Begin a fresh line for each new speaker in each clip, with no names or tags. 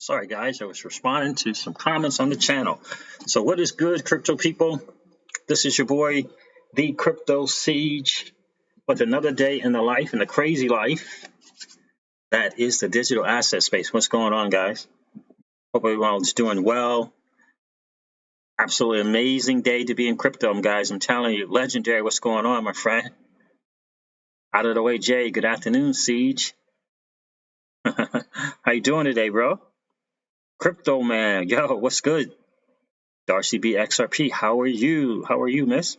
Sorry, guys, I was responding to some comments on the channel. So, what is good, crypto people? This is your boy, the Crypto Siege, with another day in the life, in the crazy life that is the digital asset space. What's going on, guys? Hope everyone's doing well. Absolutely amazing day to be in crypto, guys. I'm telling you, legendary. What's going on, my friend? Out of the way, Jay. Good afternoon, Siege. How you doing today, bro? Crypto man, yo, what's good? Darcy B XRP, how are you? How are you, miss?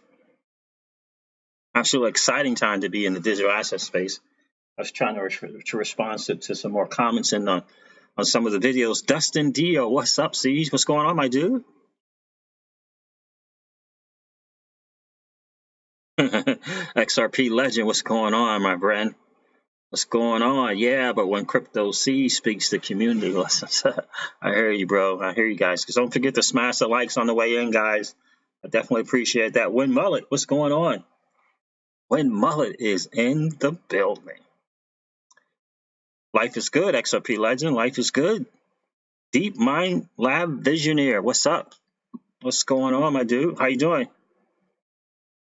Absolutely exciting time to be in the digital asset space. I was trying to respond to some more comments on some of the videos. Dustin Dio, what's up, Siege? What's going on, my dude? XRP legend, what's going on, my friend? What's going on? Yeah, but when Crypto C speaks to community lessons, I hear you, bro. I hear you guys. Because don't forget to smash the likes on the way in, guys. I definitely appreciate that. Win Mullet, what's going on? Win Mullet is in the building. Life is good, XRP legend. Life is good. Deep Mind Lab Visionaire, what's up? What's going on, my dude? How you doing?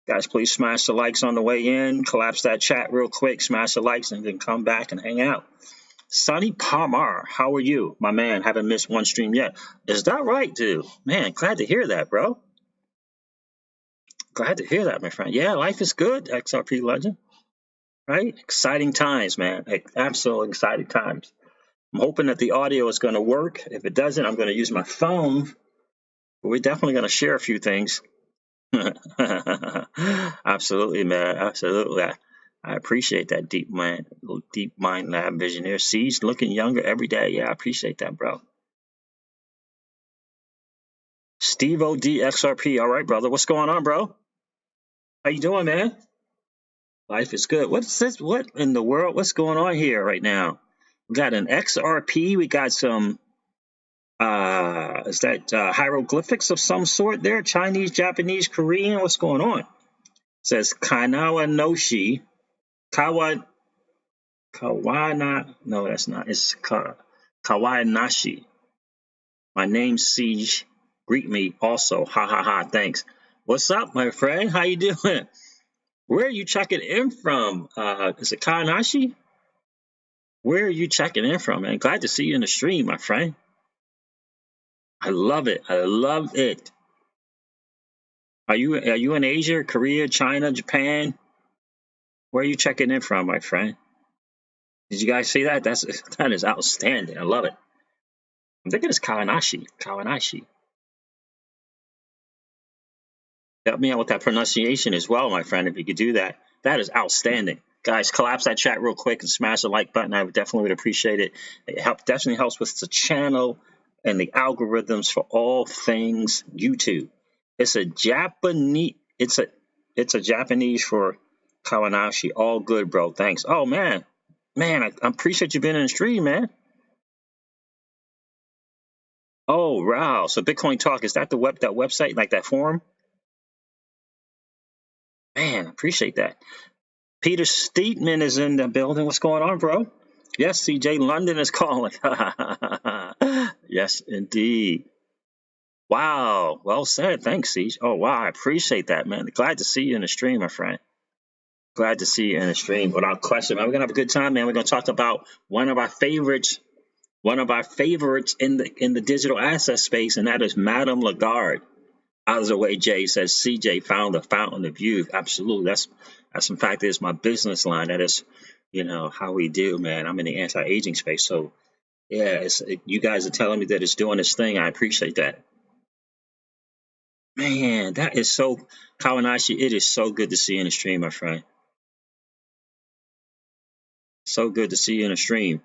Guys, please smash the likes on the way in. Collapse that chat real quick. Smash the likes and then come back and hang out. Sonny Palmer, how are you? My man, haven't missed one stream yet. Is that right, dude? Man, glad to hear that, bro. Glad to hear that, my friend. Yeah, life is good, XRP legend. Right? Exciting times, man. Absolutely exciting times. I'm hoping that the audio is going to work. If it doesn't, I'm going to use my phone. But we're definitely going to share a few things. Absolutely, man. Absolutely. I appreciate that deep mind lab visionaire. Siege looking younger every day. Yeah, I appreciate that, bro. Steve OD XRP. All right, brother. What's going on, bro? How you doing, man? Life is good. What's this? What in the world? What's going on here right now? We got an XRP. We got some is that hieroglyphics of some sort there? Chinese, Japanese, Korean? What's going on? It says Kanawa Noshi. Kawana. No, that's not. It's Kawanashi. My name's Siege. Greet me also. Ha ha ha. Thanks. What's up, my friend? How you doing? Where are you checking in from? Is it Kawanashi? Where are you checking in from, man? Glad to see you in the stream, my friend. I love it. I love it. Are you in Asia, Korea, China, Japan? Where are you checking in from, my friend? Did you guys see that? That is outstanding. I love it. I'm thinking it's Kawanashi. Kawanashi. Help me out with that pronunciation as well, my friend, if you could do that. That is outstanding. Guys, collapse that chat real quick and smash the like button. I definitely would appreciate it. It definitely helps with the channel and the algorithms for all things YouTube. It's a Japanese. It's a Japanese for Kawanashi. All good, bro. Thanks. Oh man, I appreciate you being in the stream, man. Oh wow. So Bitcoin Talk, is that that website, like that forum? Man, I appreciate that. Peter Steetman is in the building. What's going on, bro? Yes, CJ London is calling. Yes, indeed. Wow. Well said. Thanks, Siege. Oh, wow. I appreciate that, man. Glad to see you in the stream, my friend. Glad to see you in the stream. Without question, man. We're going to have a good time, man. We're going to talk about one of our favorites in the digital asset space, and that is Madam Lagarde. Out of the way, Jay says, CJ found the fountain of youth. Absolutely. That's in fact is my business line. That is, how we do, man. I'm in the anti-aging space. So yeah, you guys are telling me that it's doing its thing. I appreciate that. Man, that is so Kawanashi. It is so good to see you in the stream, my friend. So good to see you in the stream.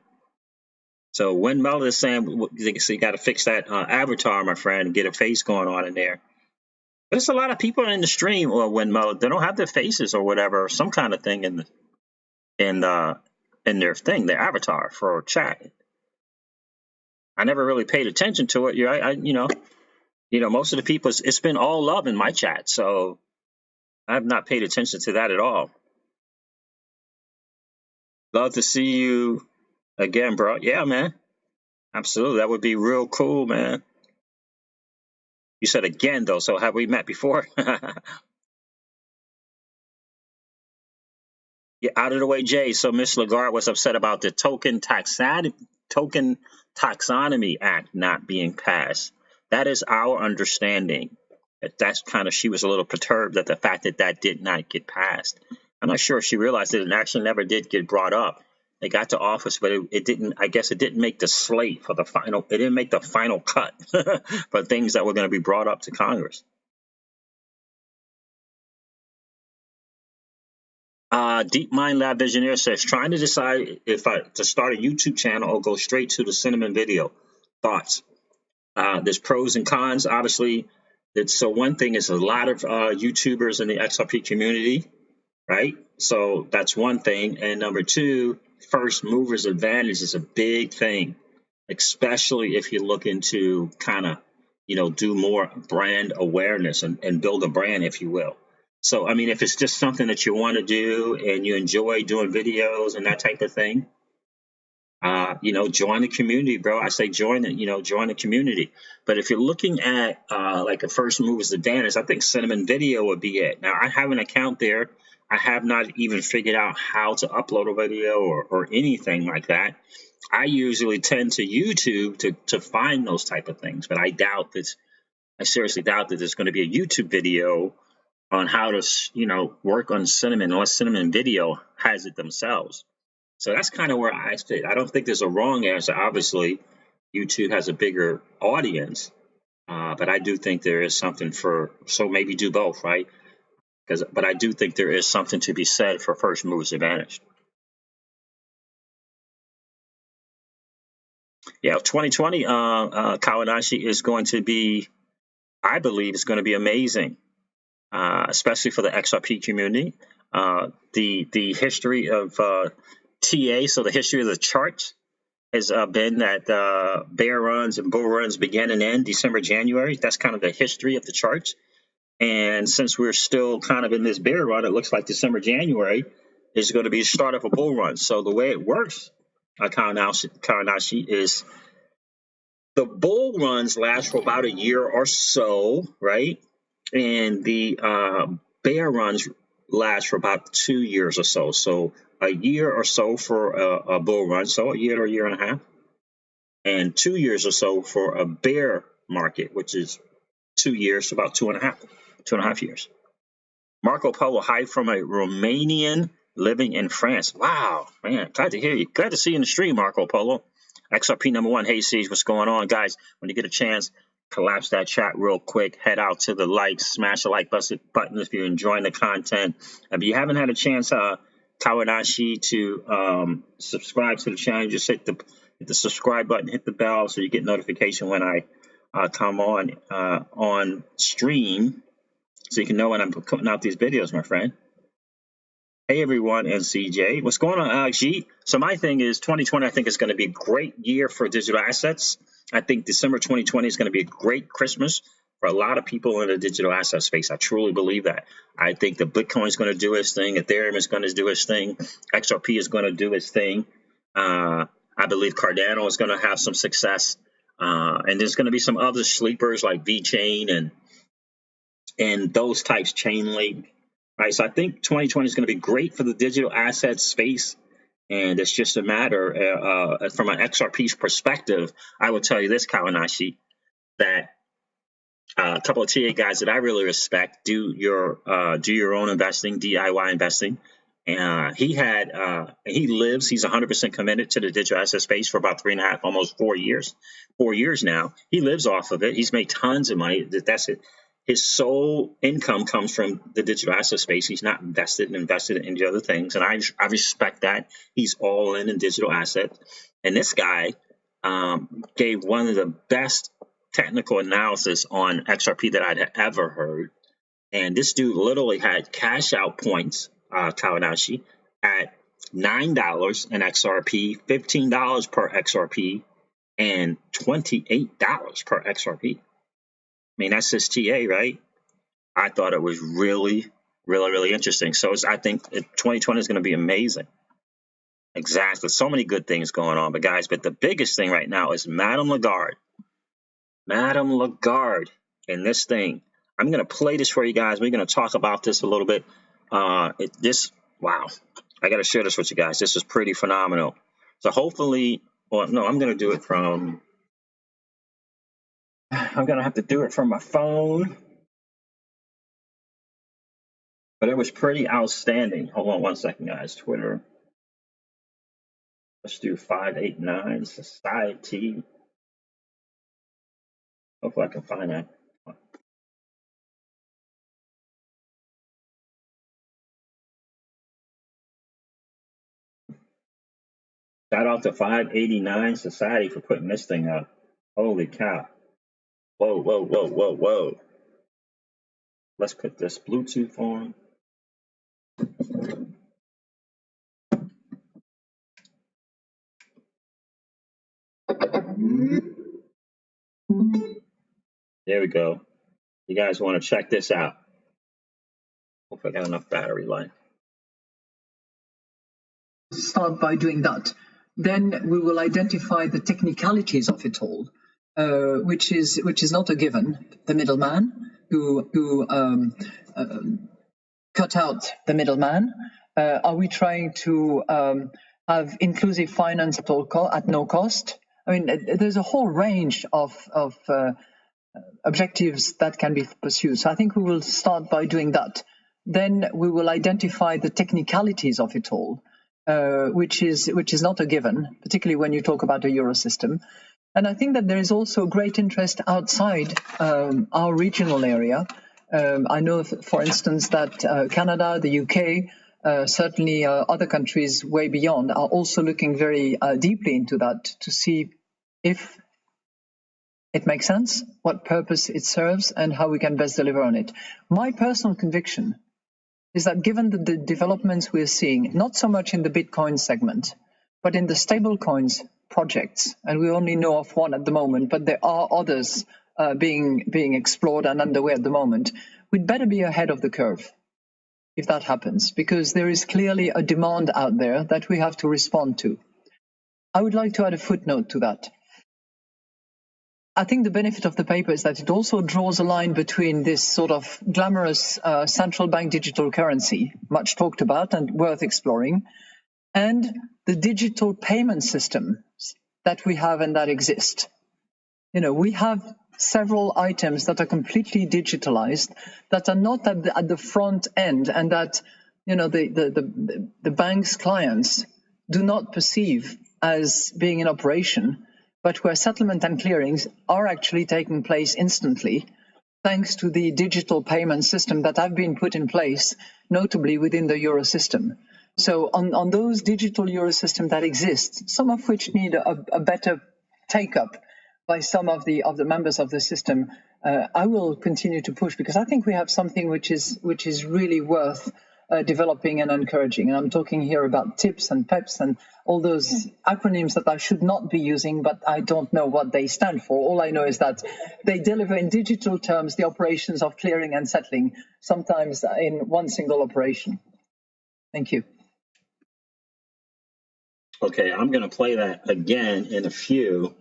So when Mel is saying you got to fix that avatar, my friend, and get a face going on in there. There's a lot of people in the stream, or when they don't have their faces or whatever, or some kind of thing in their thing, their avatar for chat. I never really paid attention to it. Most of the people, it's been all love in my chat, so I have not paid attention to that at all. Love to see you again, bro. Yeah, man. Absolutely. That would be real cool, man. You said again, though. So have we met before? Yeah, out of the way, Jay. So Miss Lagarde was upset about the Token Taxonomy Act not being passed. That is our understanding. That's kind of she was a little perturbed at the fact that that did not get passed. I'm not sure if she realized that it actually never did get brought up. It got to office, but it didn't. I guess it didn't make the slate for the final. It didn't make the final cut for things that were going to be brought up to Congress. Deep Mind Lab Visionaire says, trying to decide if to start a YouTube channel or go straight to the cinnamon video. Thoughts? There's pros and cons. Obviously, so one thing is a lot of YouTubers in the XRP community, right? So that's one thing. And number two, first movers advantage is a big thing, especially if you're looking to kind of, do more brand awareness and build a brand, if you will. So, I mean, if it's just something that you want to do and you enjoy doing videos and that type of thing, join the community, bro. I say join it, join the community. But if you're looking at like a first mover's advantage, I think Cinnamon Video would be it. Now, I have an account there. I have not even figured out how to upload a video or anything like that. I usually tend to YouTube to find those type of things, but I seriously doubt that there's going to be a YouTube video on how to, work on Cinnamon unless Cinnamon Video has it themselves. So that's kind of where I fit. I don't think there's a wrong answer. Obviously, YouTube has a bigger audience, but I do think there is something so maybe do both, right? But I do think there is something to be said for first mover's advantage. Yeah, 2020, Kawanashi is going to be, I believe, is going to be amazing, especially for the XRP community. The history of TA, so the history of the charts has been that bear runs and bull runs begin and end December, January. That's kind of the history of the charts. And since we're still kind of in this bear run, it looks like December, January is going to be the start of a bull run. So the way it works, Kawanashi, is the bull runs last for about a year or so, right? And the bear runs last for about 2 years or so. So a year or so for a bull run, so a year or a year and a half, and 2 years or so for a bear market, which is 2 years, about 2.5 years. Marco Polo, hi from a Romanian living in France. Wow, man, glad to hear you. Glad to see you in the stream, Marco Polo. XRP number one. Hey, Siege, what's going on, guys? When you get a chance, collapse that chat real quick. Head out to the likes, smash the like button if you're enjoying the content. If you haven't had a chance, Kawanashi, to subscribe to the channel, just hit the subscribe button, hit the bell so you get notification when I come on stream, so you can know when I'm putting out these videos, my friend. Hey, everyone, and CJ. What's going on, Alex G? So my thing is 2020, I think, is going to be a great year for digital assets. I think December 2020 is going to be a great Christmas for a lot of people in the digital asset space. I truly believe that. I think the Bitcoin is going to do its thing. Ethereum is going to do its thing. XRP is going to do its thing. I believe Cardano is going to have some success. And there's going to be some other sleepers like VeChain and those types, Chainlink. Right, so I think 2020 is going to be great for the digital asset space, and it's just a matter from an XRP's perspective. I will tell you this, Kawanashi, that a couple of TA guys that I really respect do your own investing, DIY investing. And he lives, he's 100% committed to the digital asset space for about 3.5, almost 4 years. 4 years now. He lives off of it. He's made tons of money. That's it. His sole income comes from the digital asset space. He's not invested in the other things. And I respect that. He's all in digital assets. And this guy gave one of the best technical analysis on XRP that I'd ever heard. And this dude literally had cash out points, Kawanashi, at $9 an XRP, $15 per XRP, and $28 per XRP. I mean, that's his TA, right? I thought it was really, really, really interesting. So I think 2020 is going to be amazing. Exactly. So many good things going on. But guys, but the biggest thing right now is Madam Lagarde. Madam Lagarde in this thing. I'm going to play this for you guys. We're going to talk about this a little bit. Wow. I got to share this with you guys. This is pretty phenomenal. So hopefully, well, no, I'm going to do it from, I'm going to have to do it from my phone. But it was pretty outstanding. Hold on one second, guys. Twitter. Let's do 589 Society. Hopefully I can find that. Shout out to 589 Society for putting this thing up. Holy cow. Whoa, whoa, whoa, whoa, whoa. Let's put this Bluetooth on. There we go. You guys want to check this out. Hope I got enough battery life.
Start by doing that. Then we will identify the technicalities of it all, which is not a given. The middleman who cut out the middleman. Are we trying to have inclusive finance at no cost? I mean, there's a whole range of objectives that can be pursued. So I think we will start by doing that. Then we will identify the technicalities of it all, which is not a given, particularly when you talk about a euro system. And I think that there is also great interest outside our regional area. I know, for instance, that Canada, the UK, certainly other countries way beyond are also looking very deeply into that to see if it makes sense, what purpose it serves, and how we can best deliver on it. My personal conviction is that given the developments we're seeing, not so much in the Bitcoin segment, but in the stablecoins projects, and we only know of one at the moment, but there are others being explored and underway at the moment, we'd better be ahead of the curve if that happens, because there is clearly a demand out there that we have to respond to. I would like to add a footnote to that. I think the benefit of the paper is that it also draws a line between this sort of glamorous central bank digital currency, much talked about and worth exploring, and the digital payment systems that we have and that exist. You know, we have several items that are completely digitalized, that are not at the front end, and that, you know, the bank's clients do not perceive as being in operation, but where settlement and clearings are actually taking place instantly, thanks to the digital payment system that have been put in place, notably within the euro system. So on those digital euro systems that exist, some of which need a better take-up by some of the members of the system, I will continue to push, because I think we have something which is really worth developing and encouraging. And I'm talking here about TIPS and PEPs and all those acronyms that I should not be using, but I don't know what they stand for. All I know is that they deliver in digital terms the operations of clearing and settling, sometimes in one single operation. Thank you.
Okay, I'm going to play that again in a few.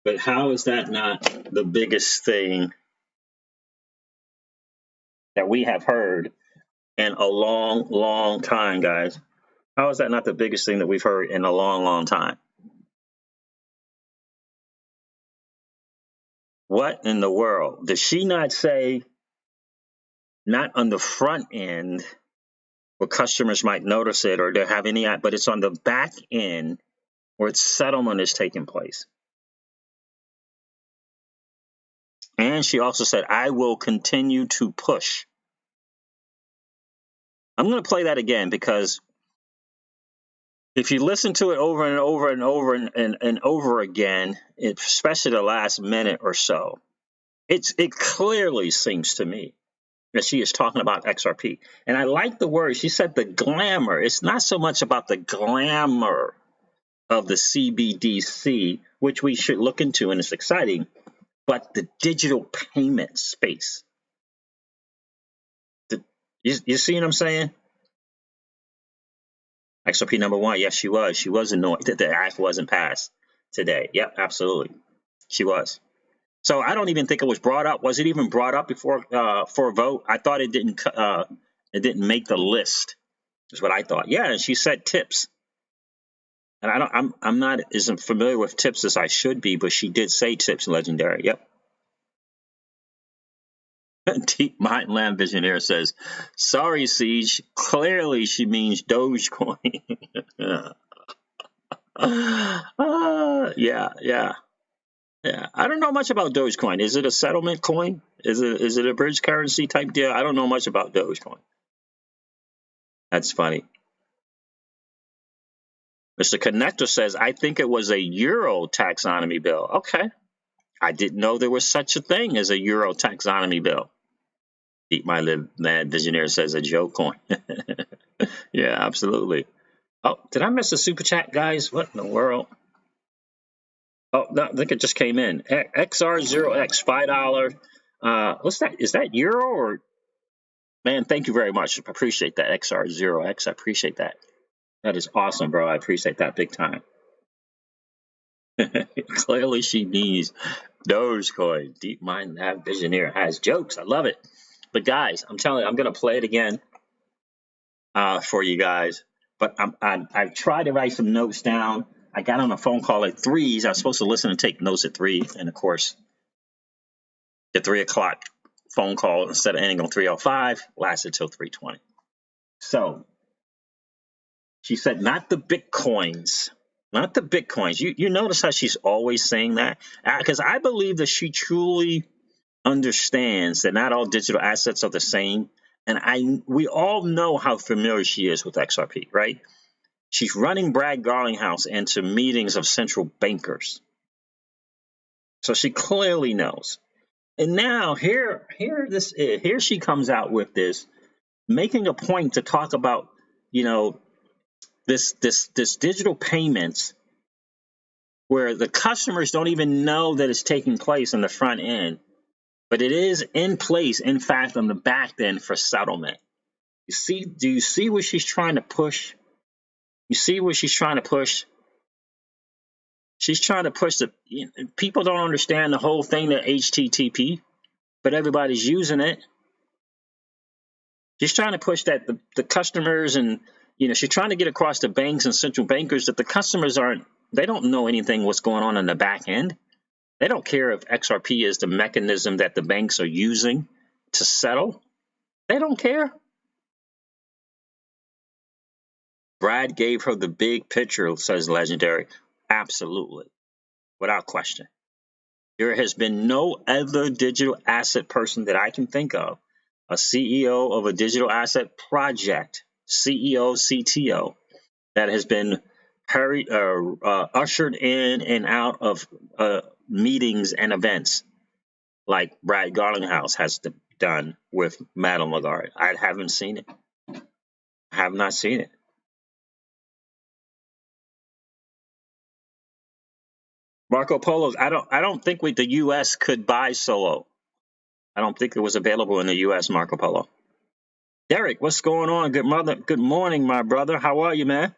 But how is that not the biggest thing that we have heard in a long, long time, guys? How is that not the biggest thing that we've heard in a long, long time? What in the world? Did she not say, not on the front end where customers might notice it or they have any, but it's on the back end where its settlement is taking place? And she also said, I will continue to push. I'm going to play that again, because if you listen to it over and over and over and over again, especially the last minute or so, it clearly seems to me that she is talking about XRP. And I like the word. She said the glamour. It's not so much about the glamour of the CBDC, which we should look into, and it's exciting, but the digital payment space. You see what I'm saying? XRP number one. Yes, she was. She was annoyed that the act wasn't passed today. Yep, absolutely. She was. So I don't even think it was brought up. Was it even brought up before for a vote? I thought it didn't make the list. Is what I thought. Yeah, and she said tips. And I'm not as familiar with tips as I should be, but she did say tips. Legendary. Yep. Deep Mind Land Visionaire says, "Sorry, Siege. Clearly, she means Dogecoin." Yeah. I don't know much about Dogecoin. Is it a settlement coin? Is it a bridge currency type deal? I don't know much about Dogecoin. That's funny. Mr. Connector says, "I think it was a Euro taxonomy bill." Okay. I didn't know there was such a thing as a Euro taxonomy bill. Deep Mind Land Visionaire says a joke coin. Yeah, absolutely. Oh, did I miss a super chat, guys? What in the world? Oh, no, I think it just came in. XR0X, $5. What's that? Is that euro or? Man, thank you very much. I appreciate that. XR0X, I appreciate that. That is awesome, bro. I appreciate that big time. Clearly, she needs Dogecoin. Deep Mind Lab Visionaire has jokes. I love it. But guys, I'm telling you, I'm going to play it again for you guys. But I've tried to write some notes down. I got on a phone call at 3s. I was supposed to listen and take notes at 3. And of course, the 3 o'clock phone call, instead of ending on 3:05, lasted till 3:20. So she said, not the Bitcoins. Not the Bitcoins. You notice how she's always saying that? Because I believe that she truly understands that not all digital assets are the same. And we all know how familiar she is with XRP, right? She's running Brad Garlinghouse into meetings of central bankers. So she clearly knows. And now here she comes out with this, making a point to talk about, this digital payments where the customers don't even know that it's taking place on the front end, but it is in place, in fact, on the back end for settlement. Do you see what she's trying to push? You see what she's trying to push? She's trying to push people don't understand the whole thing, that HTTP, but everybody's using it. She's trying to push that the customers, and she's trying to get across to banks and central bankers that the customers they don't know anything what's going on in the back end. They don't care if XRP is the mechanism that the banks are using to settle. They don't care. Brad gave her the big picture, says Legendary. Absolutely. Without question. There has been no other digital asset person that I can think of, a CEO of a digital asset project, CEO, CTO, that has been ushered in and out of meetings and events like Brad Garlinghouse has done with Madam Lagarde. I haven't seen it. I have not seen it. Marco Polo's. I don't think the U.S. could buy Solo. I don't think it was available in the U.S. Marco Polo. Derek, what's going on? Good morning, my brother. How are you, man?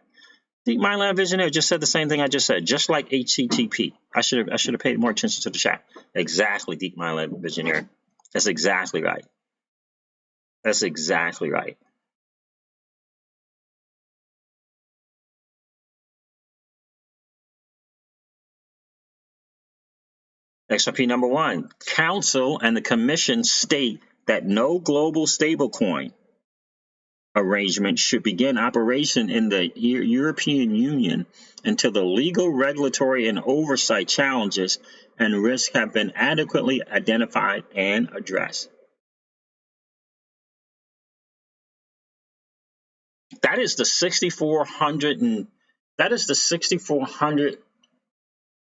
Deep Mind Lab Visionaire just said the same thing I just said, just like HTTP. I should have paid more attention to the chat. Exactly, Deep Mind Lab Visionaire. That's exactly right. That's exactly right. XRP number one, Council and the Commission state that no global stablecoin arrangement should begin operation in the European Union until the legal, regulatory, and oversight challenges and risks have been adequately identified and addressed. That is the 6,400 and that is the 6,400.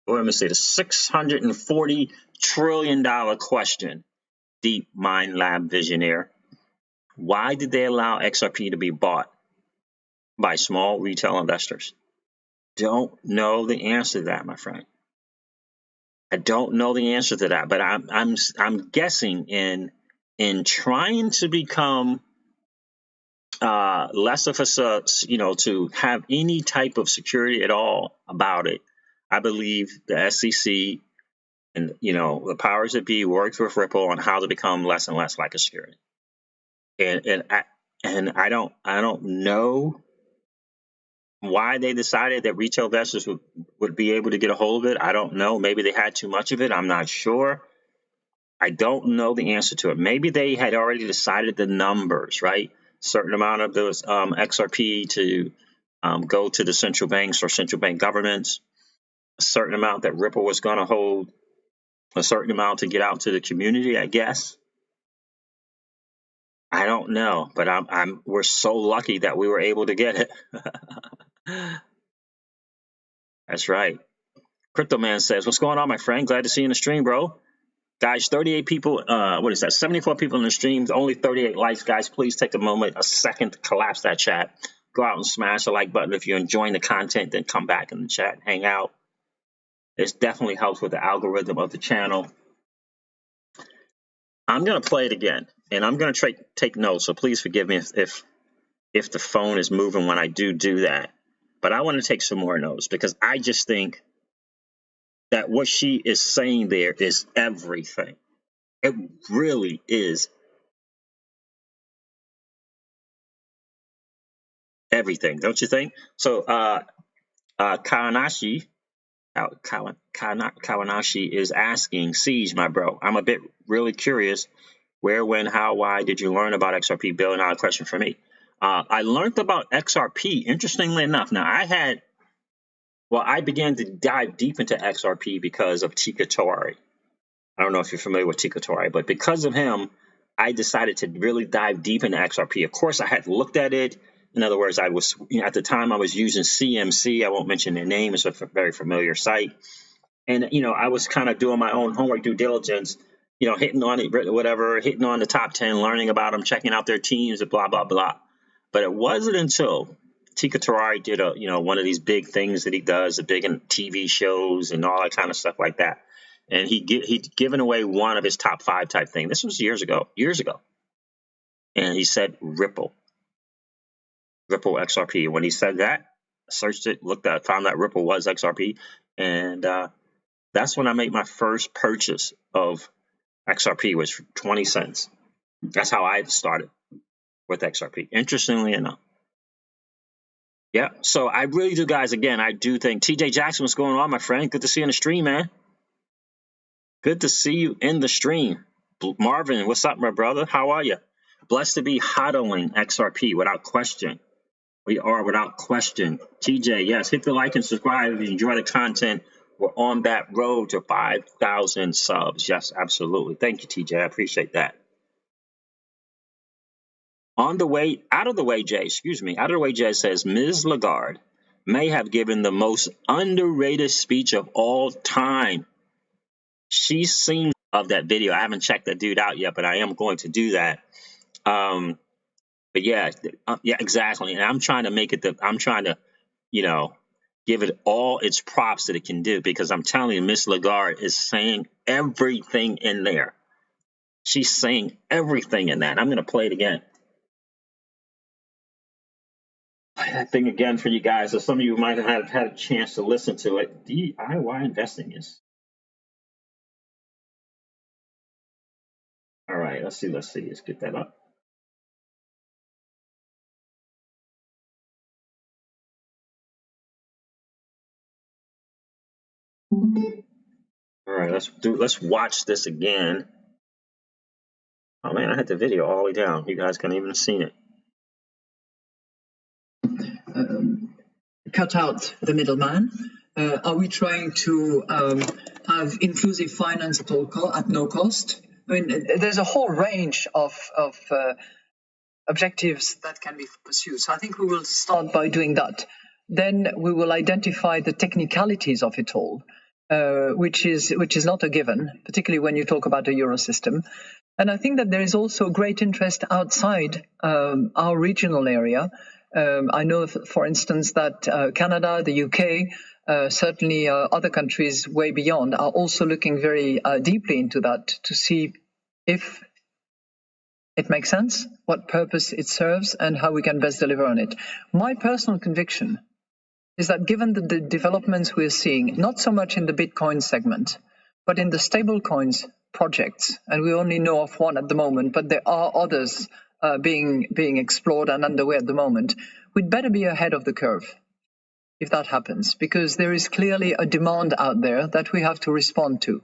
Or let me say the $640 trillion question. Deep Mind Lab Visionaire. Why did they allow XRP to be bought by small retail investors? Don't know the answer to that, my friend. I don't know the answer to that, but I'm guessing in trying to become less of us, to have any type of security at all about it. I believe the SEC and the powers that be worked with Ripple on how to become less and less like a security. And I don't know why they decided that retail investors would be able to get a hold of it. I don't know. Maybe they had too much of it. I'm not sure. I don't know the answer to it. Maybe they had already decided the numbers, right? Certain amount of those XRP to go to the central banks or central bank governments, a certain amount that Ripple was going to hold, a certain amount to get out to the community, I guess. I don't know, but we're so lucky that we were able to get it. That's right. Crypto Man says, "What's going on, my friend? Glad to see you in the stream, bro." Guys, 38 people, what is that? 74 people in the stream, only 38 likes. Guys, please take a second to collapse that chat. Go out and smash the like button. If you're enjoying the content, then come back in the chat, hang out. It definitely helps with the algorithm of the channel. I'm going to play it again, and I'm going to take notes, so please forgive me if the phone is moving when I do that. But I want to take some more notes because I just think that what she is saying there is everything. It really is everything, don't you think? So Kawanashi is asking, Siege, my bro, I'm a bit really curious. Where, when, how, why did you learn about XRP? $1 billion question for me. I learned about XRP, interestingly enough. Now, I began to dive deep into XRP because of Tika Tori. I don't know if you're familiar with Tika Tori, but because of him, I decided to really dive deep into XRP. Of course, I had looked at it. In other words, I was at the time I was using CMC. I won't mention their name. It's a very familiar site. And, I was kind of doing my own homework, due diligence, hitting on it, whatever, hitting on the top 10, learning about them, checking out their teams, and blah, blah, blah. But it wasn't until Tika Tori did one of these big things that he does, the big TV shows and all that kind of stuff like that. And he'd given away one of his top 5 type thing. This was years ago. And he said Ripple XRP. When he said that, I searched it, looked at, found that Ripple was XRP. And that's when I made my first purchase of XRP, was 20 cents. That's how I started with XRP, interestingly enough. Yeah, so I really do, guys. Again, I do think TJ Jackson, what's going on, my friend? Good to see you in the stream, man. Good to see you in the stream. Marvin, what's up, my brother? How are you? Blessed to be hodling XRP without question. We are without question. TJ, yes, hit the like and subscribe if you enjoy the content. We're on that road to 5,000 subs. Yes, absolutely. Thank you, TJ. I appreciate that. Out of the way, Jay says, Ms. Lagarde may have given the most underrated speech of all time. She seems of that video. I haven't checked that dude out yet, but I am going to do that. But yeah, exactly. And I'm trying to give it all its props that it can do, because I'm telling you, Ms. Lagarde is saying everything in there. She's saying everything in that. I'm going to play it again. That thing again for you guys, so some of you might have had a chance to listen to it. DIY investing is. All right, let's see. Let's get that up. All right, let's watch this again. Oh man, I had the video all the way down. You guys can't even have seen it.
Cut out the middleman. Are we trying to have inclusive finance at no cost? I mean, there's a whole range of objectives that can be pursued. So I think we will start by doing that. Then we will identify the technicalities of it all, which is not a given, particularly when you talk about the euro system. And I think that there is also great interest outside our regional area. I know, for instance, that Canada, the UK, certainly other countries way beyond are also looking very deeply into that to see if it makes sense, what purpose it serves, and how we can best deliver on it. My personal conviction is that given the developments we're seeing, not so much in the Bitcoin segment, but in the stablecoins projects, and we only know of one at the moment, but there are others being explored and underway at the moment, we'd better be ahead of the curve if that happens, because there is clearly a demand out there that we have to respond to.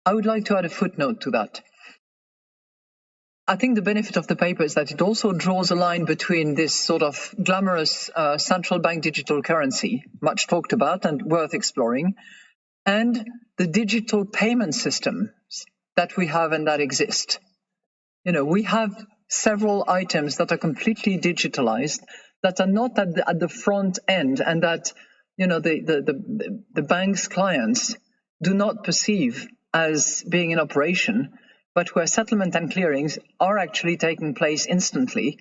I would like to add a footnote to that. I think the benefit of the paper is that it also draws a line between this sort of glamorous central bank digital currency, much talked about and worth exploring, and the digital payment systems that we have and that exist. We have several items that are completely digitalized, that are not at the front end, and that the bank's clients do not perceive as being in operation, but where settlement and clearings are actually taking place instantly,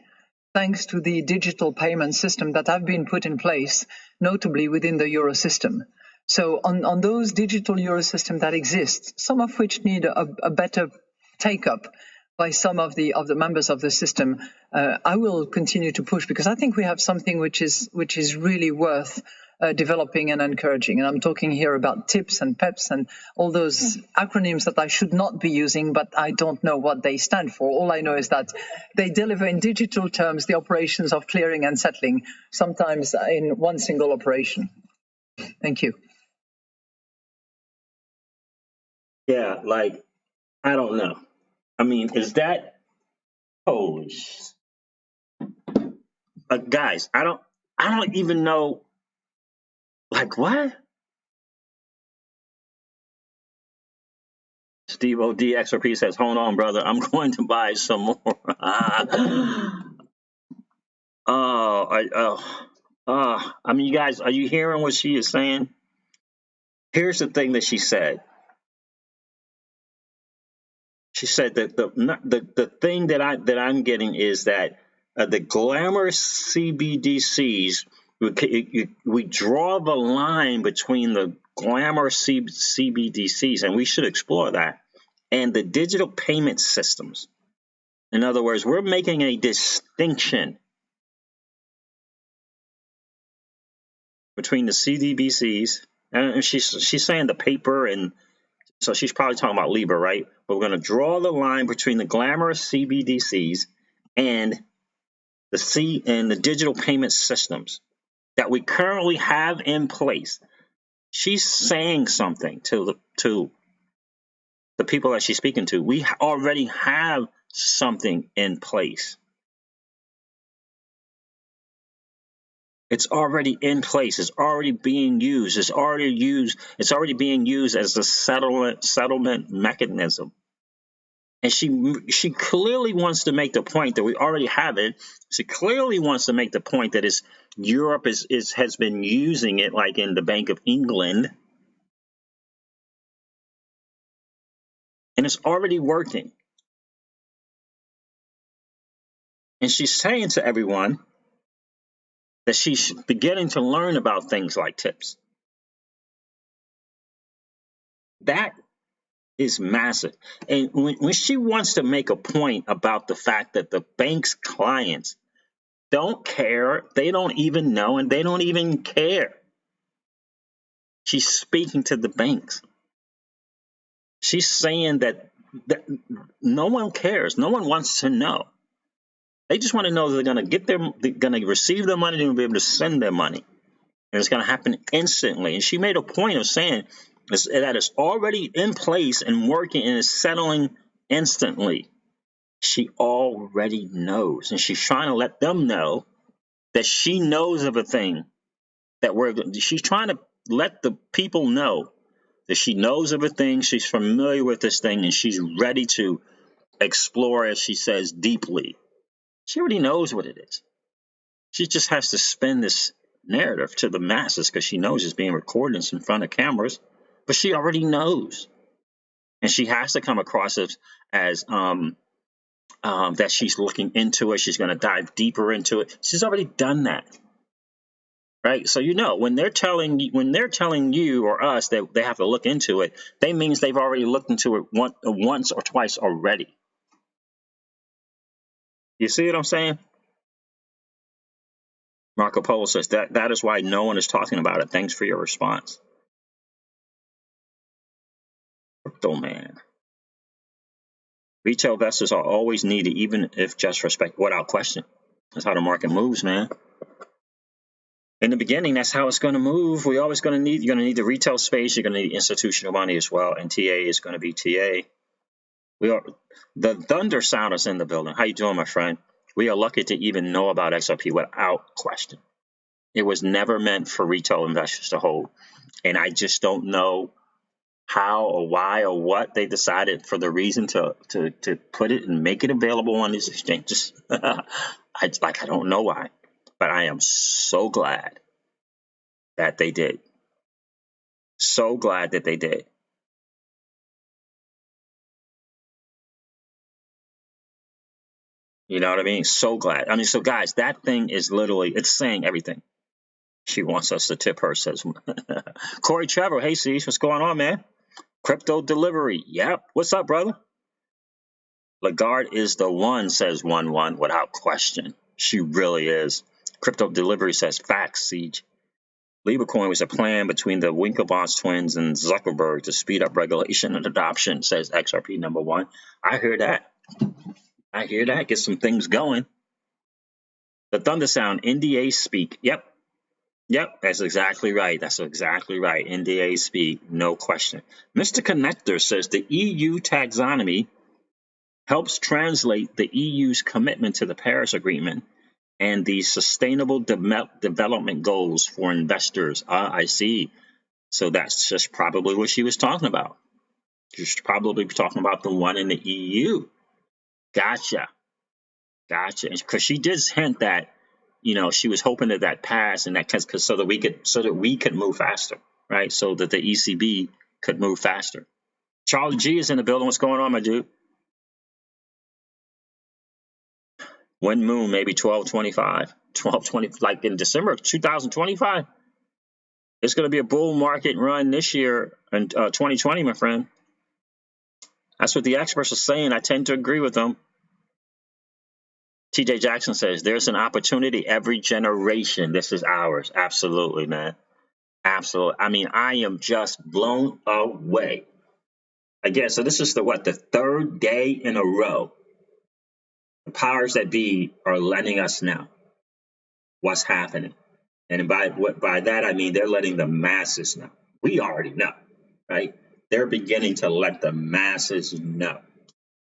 thanks to the digital payment system that have been put in place, notably within the euro system. So on those digital euro systems that exist, some of which need a better take-up by some of the members of the system, I will continue to push, because I think we have something which is really worth developing and encouraging. And I'm talking here about TIPS and PEPs and all those acronyms that I should not be using, but I don't know what they stand for. All I know is that they deliver in digital terms the operations of clearing and settling, sometimes in one single operation. Thank you.
Yeah, like, I don't know. I mean, is that holy guys, I don't even know, like, what? Steve OD XRP says, hold on, brother, I'm going to buy some more. I mean, you guys, are you hearing what she is saying? Here's the thing that she said. She said that the thing that I'm getting is that the glamorous CBDCs, we draw the line between the glamorous CBDCs, and we should explore that, and the digital payment systems. In other words, we're making a distinction between the CBDCs, and she's saying the paper, and so she's probably talking about Libra, right? But we're going to draw the line between the glamorous CBDCs and the digital payment systems that we currently have in place. She's saying something to the people that she's speaking to. We already have something in place. It's already in place. It's already being used. It's already being used as a settlement mechanism. And she clearly wants to make the point that we already have it. She clearly wants to make the point that Europe has been using it, like in the Bank of England, and it's already working. And she's saying to everyone that she's beginning to learn about things like TIPS. That is massive. And when she wants to make a point about the fact that the bank's clients don't care, they don't even know, and they don't even care. She's speaking to the banks. She's saying that no one cares. No one wants to know. They just want to know that they're going to receive their money and be able to send their money. And it's going to happen instantly. And she made a point of saying that it's already in place and working and is settling instantly. She already knows. And she's trying to let them know that she knows of a thing she's trying to let the people know that she knows of a thing, she's familiar with this thing, and she's ready to explore, as she says, deeply. She already knows what it is. She just has to spin this narrative to the masses because she knows it's being recorded and it's in front of cameras, but she already knows. And she has to come across as that she's looking into it, she's going to dive deeper into it. She's already done that. Right, so when they're telling you or us that they have to look into it, that means they've already looked into it once or twice already. You see what I'm saying? Marco Polo says that is why no one is talking about it. Thanks for your response. Crypto man. Retail investors are always needed, even if just respect, without question. That's how the market moves, man. In the beginning, that's how it's going to move. You're going to need the retail space. You're going to need institutional money as well. And TA is going to be TA. The thunder sound is in the building. How you doing, my friend? We are lucky to even know about XRP without question. It was never meant for retail investors to hold. And I just don't know how or why or what they decided for the reason to put it and make it available on these exchanges. I don't know why, but I am so glad that they did. So glad that they did. You know what I mean? So glad. I mean, so guys, that thing is literally, it's saying everything. She wants us to tip her, says Corey Trevor. Hey, Cease, what's going on, man? Crypto delivery. Yep. What's up, brother? Lagarde is the one, says 1-1, without question. She really is. Crypto delivery says facts, Siege. LibraCoin was a plan between the Winklevoss twins and Zuckerberg to speed up regulation and adoption, says XRP number 1. I hear that. I hear that. Get some things going. The Thunder Sound, NDA speak. Yep. Yep, that's exactly right. That's exactly right. NDA speak, no question. Mr. Connector says the EU taxonomy helps translate the EU's commitment to the Paris Agreement and the Sustainable Development Goals for investors. I see. So that's just probably what she was talking about. She's probably talking about the one in the EU. Gotcha. Because she did hint that, she was hoping that passed, and that so that we could move faster, right? So that the ECB could move faster. Charlie G is in the building. What's going on, my dude? When moon, maybe 1220, like in December of 2025. It's going to be a bull market run this year in 2020, my friend. That's what the experts are saying. I tend to agree with them. TJ Jackson says, there's an opportunity every generation. This is ours. Absolutely, man. Absolutely. I mean, I am just blown away. Again, so this is the third day in a row. The powers that be are letting us know what's happening. And by that, I mean they're letting the masses know. We already know, right? They're beginning to let the masses know.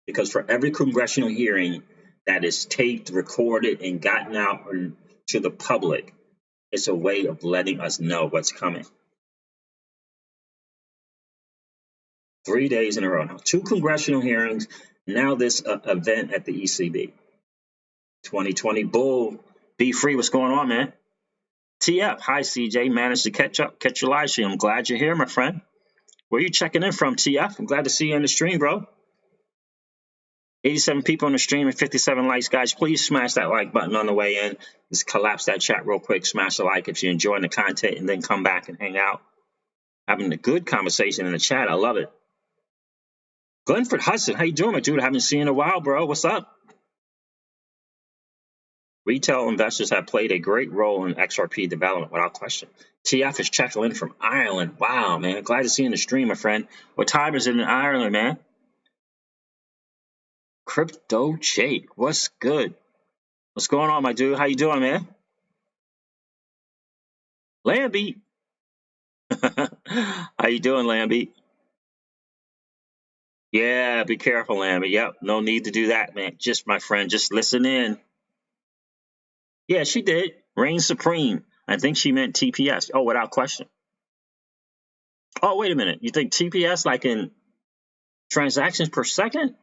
Because for every congressional hearing that is taped, recorded, and gotten out to the public, it's a way of letting us know what's coming. 3 days in a row now. 2 congressional hearings, now this event at the ECB. 2020 bull. Be free. What's going on, man? TF. Hi, CJ. Managed to catch your live stream. I'm glad you're here, my friend. Where are you checking in from, TF? I'm glad to see you on the stream, bro. 87 people on the stream and 57 likes, guys. Please smash that like button on the way in. Just collapse that chat real quick. Smash the like if you're enjoying the content, and then come back and hang out. Having a good conversation in the chat. I love it. Glenford Hudson, how you doing, my dude? I haven't seen you in a while, bro. What's up? Retail investors have played a great role in XRP development, without question. TF is checking in from Ireland. Wow, man. Glad to see you in the stream, my friend. What time is it in Ireland, man? Crypto Jake, what's good? What's going on, my dude? How you doing, man? Lambie. How you doing, Lambie? Yeah, be careful, Lambie. Yep, no need to do that, man. Just, my friend, just listen in. Yeah, she did. Reign Supreme. I think she meant TPS. Oh, without question. Oh, wait a minute. You think TPS like in transactions per second?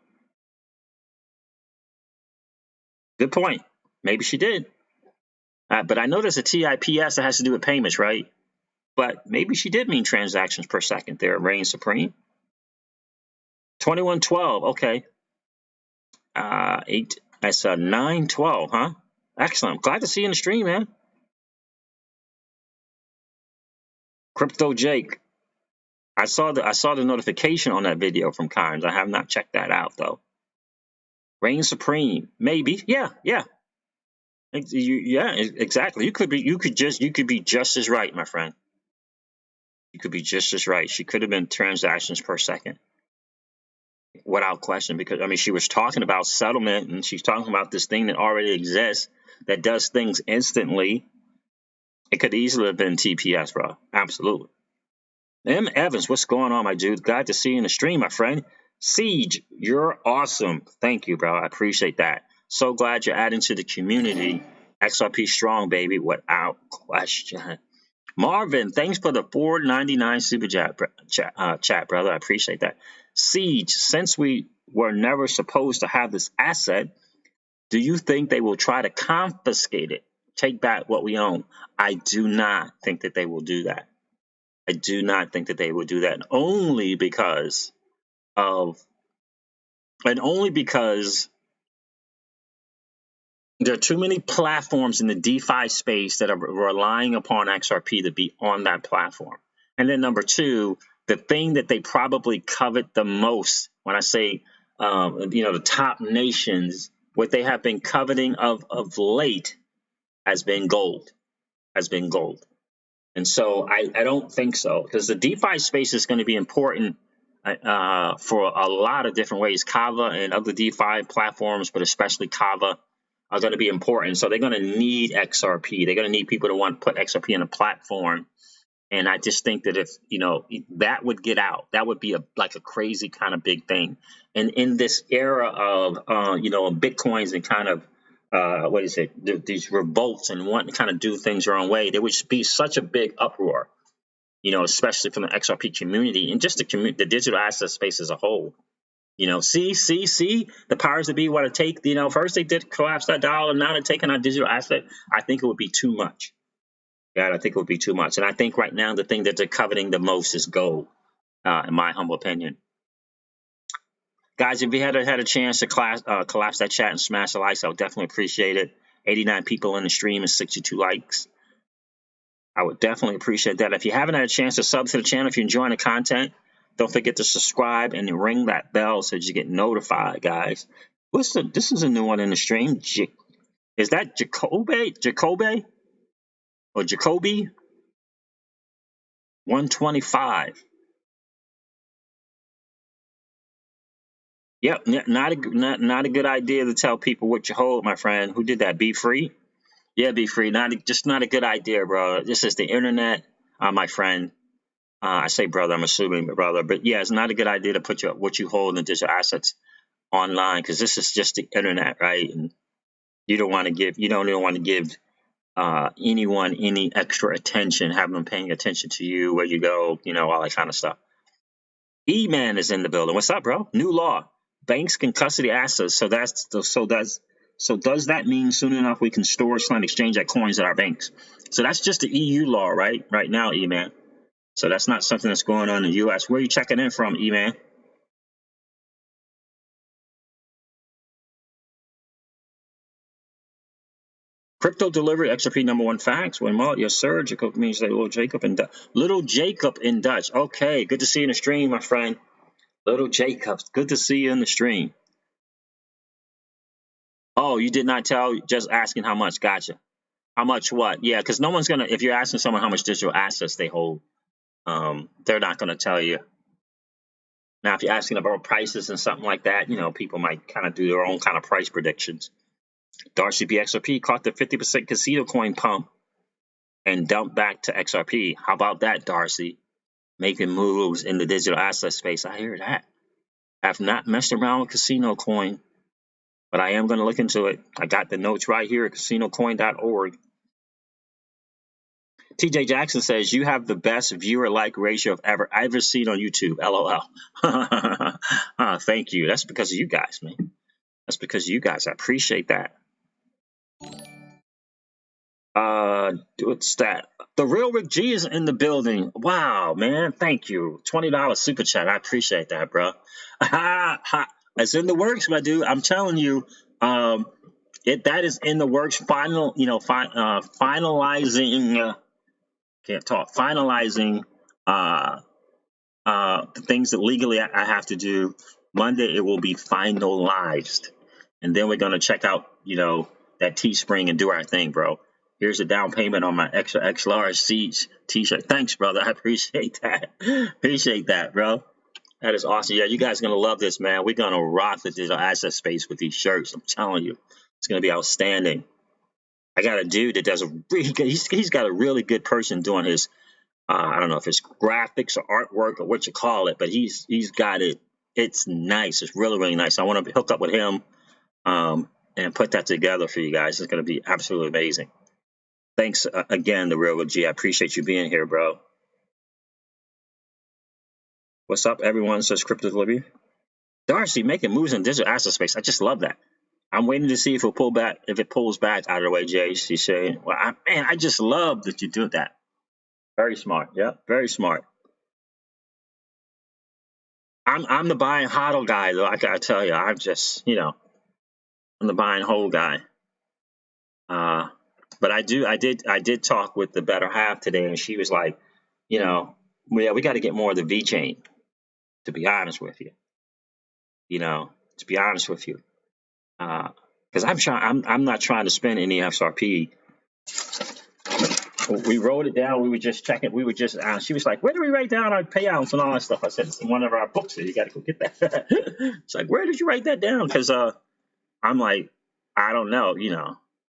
Good point. Maybe she did. But I know there's a TIPS that has to do with payments, right? But maybe she did mean transactions per second there, Reign Supreme. 2112, okay. 8, that's 912, huh? Excellent. Glad to see you in the stream, man. Crypto Jake. I saw the notification on that video from Kynes. I have not checked that out, though. Reign supreme, maybe. Yeah, yeah, exactly. You could be just as right, my friend. You could be just as right. She could have been transactions per second, without question. Because I mean, she was talking about settlement, and she's talking about this thing that already exists that does things instantly. It could easily have been TPS, bro. Absolutely. M. Evans, what's going on, my dude? Glad to see you in the stream, my friend. Siege, you're awesome. Thank you, bro. I appreciate that. So glad you're adding to the community. XRP strong, baby, without question. Marvin, thanks for the $4.99 super chat, brother. I appreciate that. Siege, since we were never supposed to have this asset, do you think they will try to confiscate it, take back what we own? I do not think that they will do that. I do not think that they would do that, and only because there are too many platforms in the DeFi space that are relying upon XRP to be on that platform. And then number two, the thing that they probably covet the most, when I say, the top nations, what they have been coveting of late has been gold, And so I don't think so, because the DeFi space is going to be important for a lot of different ways. Kava and other DeFi platforms, but especially Kava, are going to be important. So they're going to need XRP. They're going to need people to want to put XRP on a platform. And I just think that if, that would get out, that would be like a crazy kind of big thing. And in this era of, Bitcoins and kind of, these revolts and wanting to kind of do things their own way, there would be such a big uproar, especially from the XRP community and just the digital asset space as a whole. See, the powers that be want to take, first they did collapse that dollar, now they're taking our digital asset. I think it would be too much. Yeah, I think it would be too much. And I think right now the thing that they're coveting the most is gold, in my humble opinion. Guys, if you had a chance to collapse that chat and smash the likes, I would definitely appreciate it. 89 people in the stream and 62 likes. I would definitely appreciate that. If you haven't had a chance to sub to the channel, if you're enjoying the content, don't forget to subscribe and ring that bell so that you get notified, guys. This is a new one in the stream. Is that Jacoby? Or Jacoby? 125. Yep, not a good idea to tell people what you hold, my friend. Who did that? Be free? Yeah, be free. Not a good idea, bro. This is the internet, my friend. I say brother, I'm assuming brother, but yeah, it's not a good idea to put what you hold in digital assets online, because this is just the internet, right? And you don't want to give anyone any extra attention, have them paying attention to you, where you go, all that kind of stuff. E-Man is in the building. What's up, bro? New law: banks can custody assets. So does that mean soon enough we can store, and exchange that coins at our banks? So that's just the EU law, right? Right now, E-Man. So that's not something that's going on in the U.S. Where are you checking in from, E-Man? Crypto delivery, XRP #1 facts. When Malt, yes, sir. Jacob means like little Jacob in Dutch. Little Jacob in Dutch. Okay, good to see you in the stream, my friend. Little Jacob, good to see you in the stream. Oh, you did not tell, just asking how much. Gotcha. How much what? Yeah, because no one's going to, if you're asking someone how much digital assets they hold, they're not going to tell you. Now, if you're asking about prices and something like that, people might kind of do their own kind of price predictions. Darcy BXRP caught the 50% casino coin pump and dumped back to XRP. How about that, Darcy? Making moves in the digital asset space. I hear that. I've not messed around with casino coin, but I am going to look into it. I got the notes right here at casinocoin.org. TJ Jackson says, you have the best viewer-like ratio I've ever seen on YouTube. LOL. Thank you. That's because of you guys, man. That's because of you guys. I appreciate that. What's that? The real Rick G is in the building. Wow, man. Thank you. $20 super chat. I appreciate that, bro. It's in the works, my dude. I'm telling you, that is in the works. Finalizing. Can't talk. Finalizing the things that legally I have to do. Monday it will be finalized, and then we're going to check out, that Teespring and do our thing, bro. Here's a down payment on my extra X large Siege t-shirt. Thanks, brother. I appreciate that. Appreciate that, bro. That is awesome. Yeah, you guys are going to love this, man. We're going to rock the digital asset space with these shirts. I'm telling you, it's going to be outstanding. I got a dude that does a really good, he's got a really good person doing his, I don't know if it's graphics or artwork or what you call it, but he's got it. It's nice. It's really, really nice. I want to hook up with him and put that together for you guys. It's going to be absolutely amazing. Thanks again, The Real G. I appreciate you being here, bro. What's up, everyone? Says Crypto Libby. Darcy making moves in digital asset space. I just love that. I'm waiting to see if it pulls back out of the way, Jay. She's saying, well, I just love that you do that. Very smart. Yeah, very smart. I'm the buy and hodl guy, though. I gotta tell you, I'm just, I'm the buy and hold guy. But I did talk with the better half today, and she was like, we got to get more of the V chain. To be honest with you, because I'm not trying to spend any XRP. We wrote it down. We were just checking. We were just. She was like, "Where do we write down our payouts and all that stuff?" I said, "It's in one of our books. You got to go get that." It's like, "Where did you write that down?" Because I'm like, I don't know.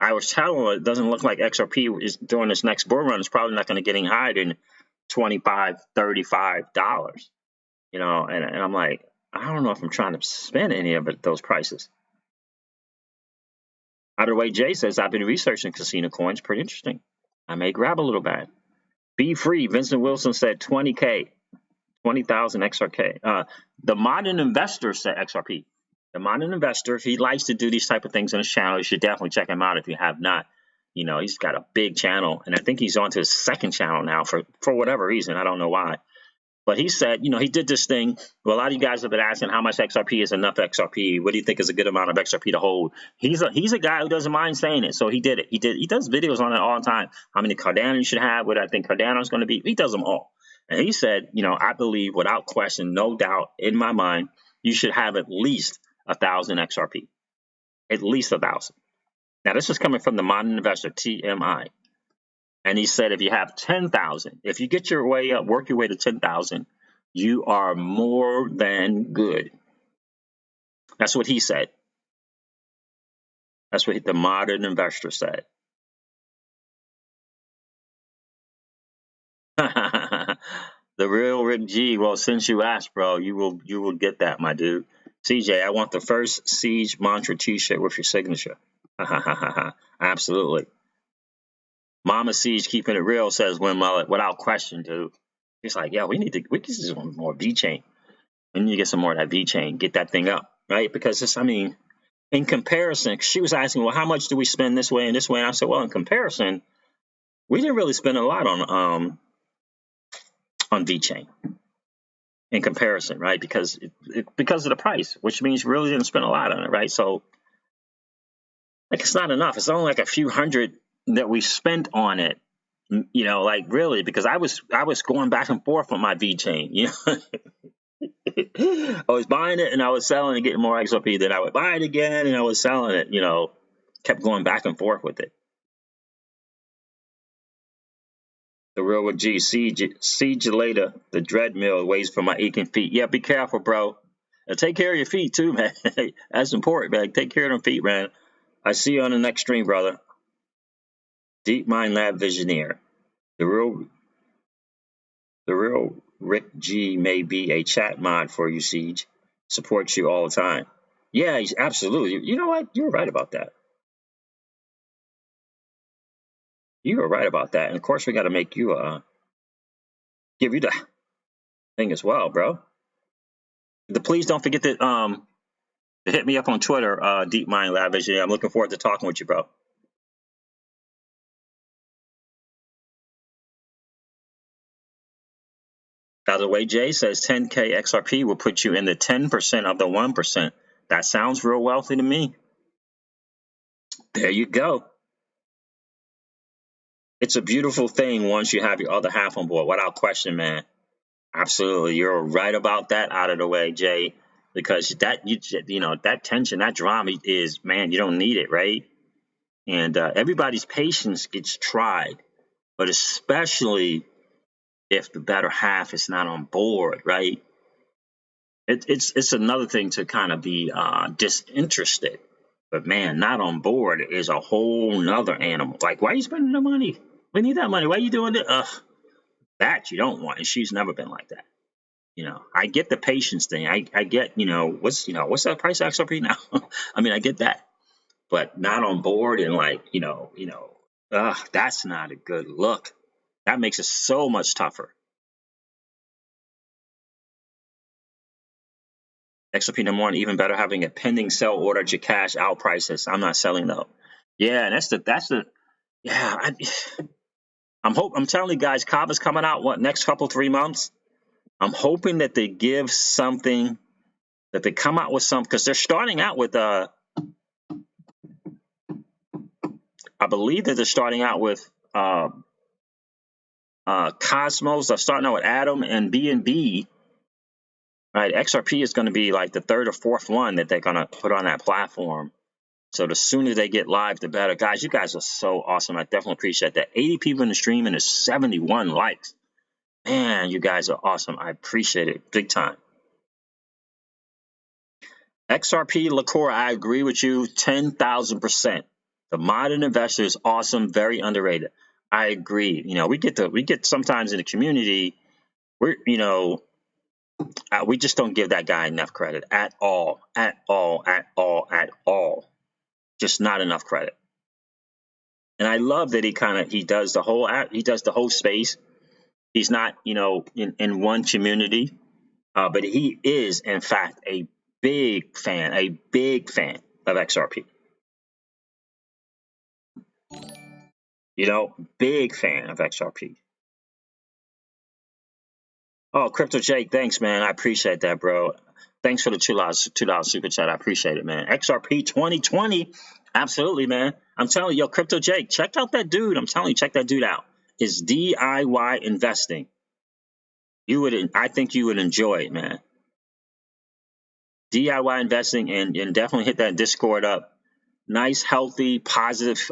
I was telling her it doesn't look like XRP is during this next bull run. It's probably not going to get any higher than $25, $35. And I'm like, I don't know if I'm trying to spend any of those prices. Out of the way, Jay says, I've been researching casino coins. Pretty interesting. I may grab a little bit. Be free. Vincent Wilson said 20K, 20,000 XRK. The Modern Investor said XRP. The Modern Investor, he likes to do these type of things on his channel. You should definitely check him out if you have not. He's got a big channel, and I think he's on to his second channel now for whatever reason. I don't know why. But he said, he did this thing. Well, a lot of you guys have been asking how much XRP is enough XRP. What do you think is a good amount of XRP to hold? He's a guy who doesn't mind saying it. So he did it. He does videos on it all the time. How many Cardano you should have, what I think Cardano is going to be. He does them all. And he said, I believe without question, no doubt in my mind, you should have at least 1,000 XRP. At least 1,000. Now, this is coming from the Modern Investor, TMI. And he said, if you have 10,000, if you get your way up, work your way to 10,000, you are more than good. That's what he said. That's what the Modern Investor said. The Real Rick G. Well, since you asked, bro, you will get that, my dude. CJ, I want the first Siege Mantra T-shirt with your signature. Absolutely. Mama Siege keeping it real says Win Mullet without question, dude. He's like, yeah, we can just want more V chain. We need to get some more of that V chain, get that thing up, right? Because in comparison, she was asking, well, how much do we spend this way and this way? And I said, well, in comparison, we didn't really spend a lot on V chain. In comparison, right? Because of the price, which means you really didn't spend a lot on it, right? So, it's not enough. It's only like a few hundred that we spent on it, really, because I was going back and forth on my V chain, I was buying it and I was selling and getting more XRP. Then I would buy it again and I was selling it, kept going back and forth with it. The Real G, siege later, the dread mill waits for my aching feet. Yeah, be careful, bro. And take care of your feet too, man. That's important, man. Take care of them feet, man. I see you on the next stream, brother. Deep Mind Lab Visioneer. The real Rick G may be a chat mod for you, Siege. Supports you all the time. Yeah, absolutely. You know what? You're right about that. You were right about that. And of course, we got to make you give you the thing as well, bro. Please don't forget to hit me up on Twitter, Deep Mind Lab Visioneer. I'm looking forward to talking with you, bro. By the way, Jay says 10K XRP will put you in the 10% of the 1%. That sounds real wealthy to me. There you go. It's a beautiful thing once you have your other half on board, without question, man. Absolutely. You're right about that. Out of the way, Jay. because you know, that tension, that drama is, man, you don't need it, right? And everybody's patience gets tried, but especially if the better half is not on board, right? It's another thing to kind of be disinterested, but man, not on board is a whole nother animal. Like, why are you spending the money? We need that money. Why are you doing it? That you don't want. And she's never been like that. You know, I get the patience thing. I get, what's that price of XRP now? I mean, I get that, but not on board and like, that's not a good look. That makes it so much tougher. XRP number one, even better, having a pending sell order to cash out prices. I'm not selling though. Yeah, and yeah. I'm telling you guys, Kava's coming out next couple 3 months. I'm hoping that they give something, that they come out with something, because they're starting out with I believe that they're starting out with Cosmos. They're starting out with Atom and BNB. Right, XRP is going to be like the third or fourth one that they're going to put on that platform. So the sooner they get live, the better. Guys, you guys are so awesome. I definitely appreciate that. 80 people in the stream and there's 71 likes. Man, you guys are awesome. I appreciate it big time. XRP, Lacora, I agree with you 10,000%. The modern investor is awesome, very underrated. I agree. We get sometimes in the community, we just don't give that guy enough credit at all. Just not enough credit. And I love that he does the whole space. He's not, in one community, but he is in fact a big fan of XRP. Big fan of XRP. Oh, Crypto Jake, thanks, man. I appreciate that, bro. Thanks for the $2 super chat. I appreciate it, man. XRP 2020. Absolutely, man. I'm telling you, Crypto Jake, check out that dude. I'm telling you, check that dude out. It's DIY investing. I think you would enjoy it, man. DIY investing, and definitely hit that Discord up. Nice, healthy, positive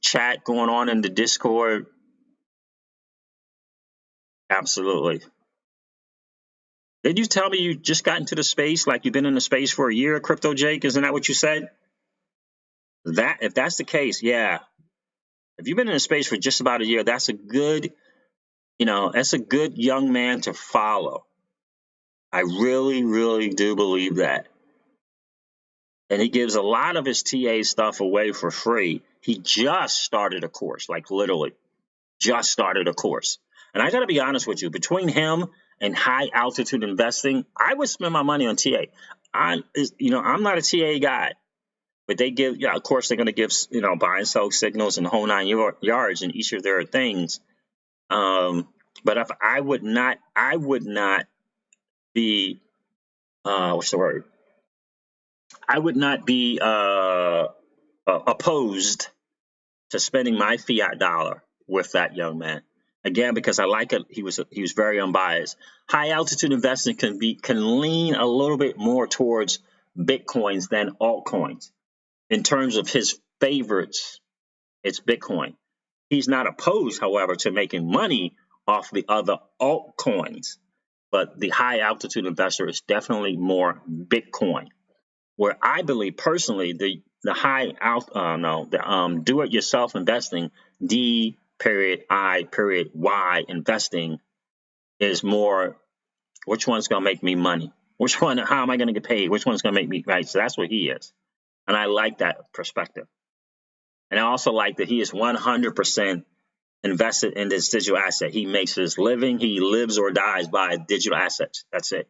chat going on in the Discord. Absolutely. Did you tell me you just got into the space, like you've been in the space for a year, Crypto Jake? Isn't that what you said? If that's the case, yeah. If you've been in the space for just about a year, that's a good young man to follow. I really, really do believe that. And he gives a lot of his TA stuff away for free. He just started a course, like literally just started a course. And I got to be honest with you, between him and high altitude investing, I would spend my money on TA. I'm not a TA guy, but they give, of course, they're going to give, buy and sell signals and the whole 9 yards in each of their things. But if I would not be, what's the word? I would not be opposed to spending my fiat dollar with that young man. Again, because I like it, he was very unbiased. High altitude investing can lean a little bit more towards Bitcoins than altcoins. In terms of his favorites, it's Bitcoin. He's not opposed, however, to making money off the other altcoins. But the high altitude investor is definitely more Bitcoin. Where I believe personally, the do it yourself investing, D.I.Y investing is more, which one's going to make me money? How am I going to get paid? Which one's going to make me right? So that's what he is. And I like that perspective. And I also like that he is 100% invested in this digital asset. He makes his living. He lives or dies by digital assets. That's it.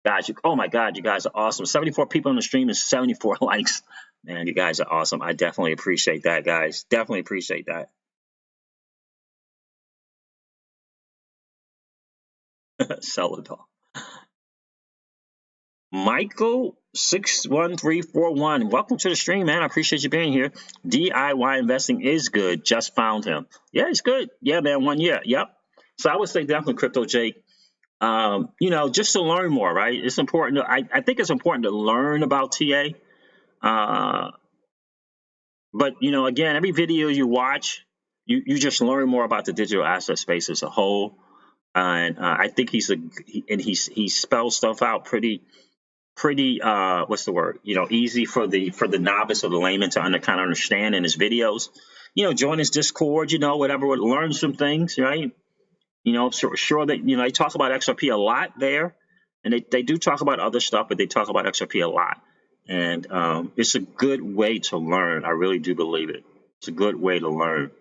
Guys, oh my God, you guys are awesome. 74 people on the stream and 74 likes. Man, you guys are awesome. I definitely appreciate that, guys. Definitely appreciate that. Sell it all. Michael 61341. Welcome to the stream, man. I appreciate you being here. DIY investing is good. Just found him. Yeah, it's good. Yeah, man. 1 year. Yep. So I would say definitely Crypto Jake. You know, just to learn more, right? It's important. I think it's important to learn about TA. Uh, but you know, again, every video you watch, you just learn more about the digital asset space as a whole. And I think he spells stuff out pretty what's the word, you know, easy for the novice or the layman to kind of understand in his videos. You know, join his Discord, you know, whatever, learn some things, right? You know, sure that, you know, they talk about XRP a lot there, and they do talk about other stuff, but they talk about XRP a lot. And it's a good way to learn. I really do believe it. It's a good way to learn.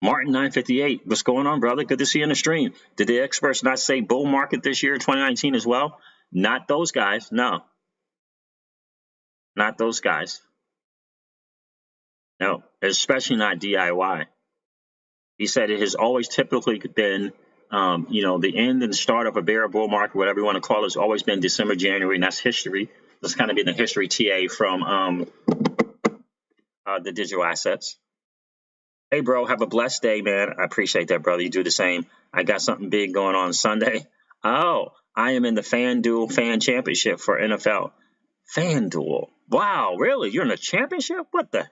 Martin 958, what's going on, brother? Good to see you in the stream. Did the experts not say bull market this year, 2019 as well? Not those guys. No, not those guys. No, especially not DIY. He said it has always typically been, you know, the end and the start of a bear bull market, whatever you want to call it, has always been December, January, and that's history. That's kind of been the history TA from the digital assets. Hey, bro, have a blessed day, man. I appreciate that, brother. You do the same. I got something big going on Sunday. Oh, I am in the FanDuel Fan Championship for NFL. FanDuel. Wow, really? You're in a championship? What the?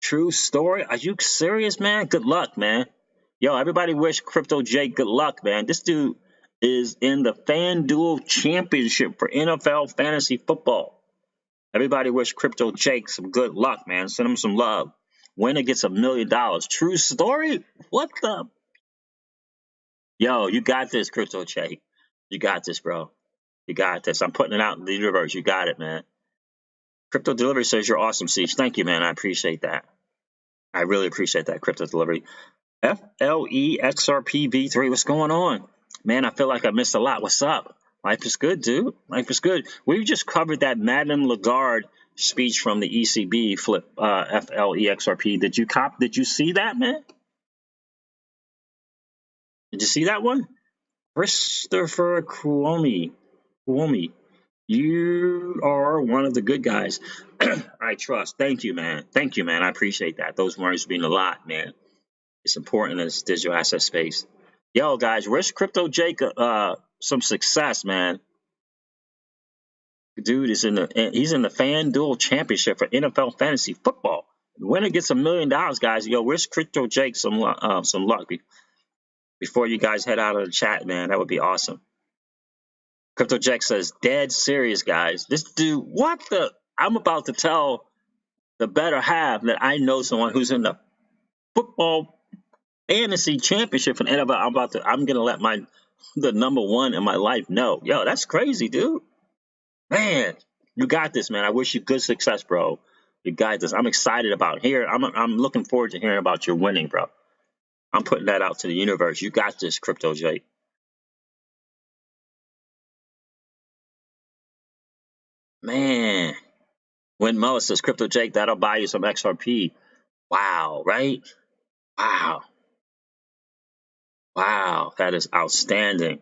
True story? Are you serious, man? Good luck, man. Yo, everybody wish Crypto Jake good luck, man. This dude is in the FanDuel Championship for NFL fantasy football. Everybody wish Crypto Jake some good luck, man. Send him some love. Winner gets $1 million. True story? What the? Yo, you got this, Crypto Jake. You got this, bro. You got this. I'm putting it out in the universe. You got it, man. Crypto Delivery says you're awesome, Siege. Thank you, man. I appreciate that. I really appreciate that, Crypto Delivery. FLEXRP V3, what's going on? Man, I feel like I missed a lot. What's up? Life is good, dude. Life is good. We just covered that Madam Lagarde speech from the ECB, FLEXRP. Did you see that, man? Did you see that one? Christopher Cuomi. You are one of the good guys. I trust. Thank you, man. Thank you, man. I appreciate that. Those words mean a lot, man. It's important in this digital asset space. Yo, guys, wish Crypto Jake some success, man. Dude he's in the FanDuel Championship for NFL fantasy football. The winner gets $1 million, guys. Yo, wish Crypto Jake some luck before you guys head out of the chat, man. That would be awesome. Crypto Jake says, dead serious, guys. This dude, what the? I'm about to tell the better half that I know someone who's in the football fantasy championship for the NFL. I'm gonna let the number one in my life know. Yo, that's crazy, dude. Man, you got this, man. I wish you good success, bro. You got this. I'm excited about here. I'm looking forward to hearing about your winning, bro. I'm putting that out to the universe. You got this, Crypto Jake. Man, when Mullis says, Crypto Jake, that'll buy you some XRP. Wow, right? Wow. Wow, that is outstanding.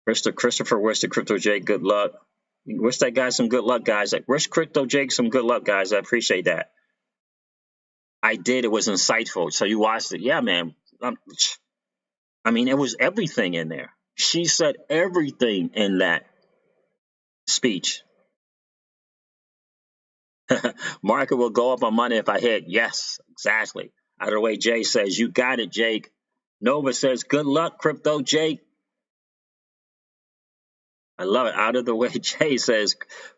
Christopher wish the Crypto Jake good luck. Wish that guy some good luck, guys. Like, wish Crypto Jake some good luck, guys. I appreciate that. I did. It was insightful. So you watched it. Yeah, man. I mean, it was everything in there. She said everything in that speech. Market will go up on Monday if I hit. Yes, exactly. Out of the way, Jay says, you got it, Jake. Nova says, good luck, Crypto Jake. I love it. Out of the way, Jay says,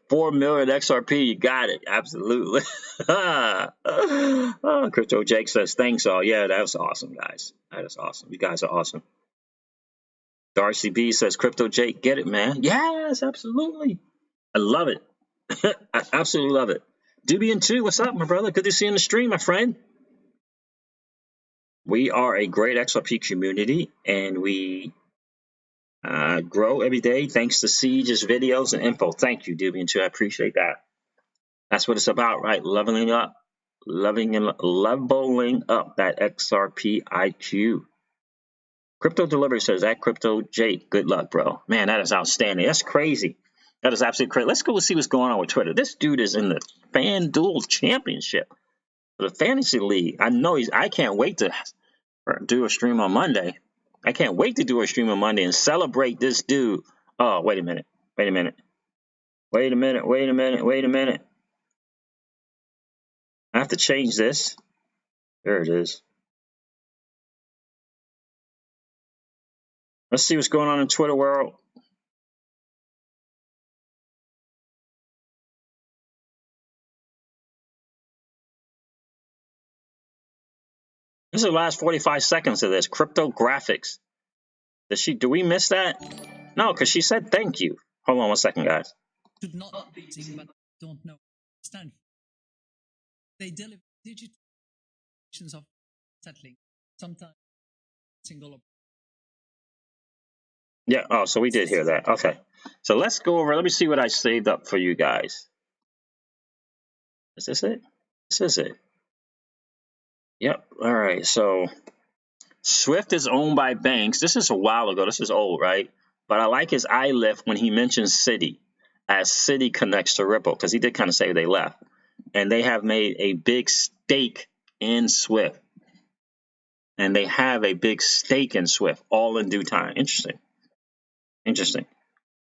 4 million XRP. You got it. Absolutely. Oh, Crypto Jake says, thanks all. Yeah, that was awesome, guys. That is awesome. You guys are awesome. Darcy B says, Crypto Jake, get it, man. Yes, absolutely. I love it. I absolutely love it. Dubian2, what's up, my brother? Good to see you in the stream, my friend. We are a great XRP community, and we grow every day thanks to Siege's videos and info. Thank you, Dubian2. I appreciate that. That's what it's about, right? Leveling up that XRP IQ. Crypto Delivery says, that Crypto Jake, good luck, bro. Man, that is outstanding. That's crazy. That is absolutely crazy. Let's go see what's going on with Twitter. This dude is in the FanDuel Championship for the Fantasy League. I know I can't wait to do a stream on Monday. I can't wait to do a stream on Monday and celebrate this dude. Oh, wait a minute. Wait a minute. Wait a minute. Wait a minute. Wait a minute. I have to change this. There it is. Let's see what's going on in Twitter world. This is the last 45 seconds of this. Cryptographics. Do we miss that? No, because she said thank you. Hold on one second, guys.
Should not be using, but don't know stand for. They deliver digital versions of settling, sometimes single.
Yeah, oh, so we did hear that. Okay. So let's go over, let me see what I saved up for you guys. Is this it? This is it. Yep. All right. So Swift is owned by banks. This is a while ago. This is old, right? But I like his eye lift when he mentions Citi, as Citi connects to Ripple, because he did kind of say they left. And they have made a big stake in Swift. And they have a big stake in Swift, all in due time. Interesting. Interesting.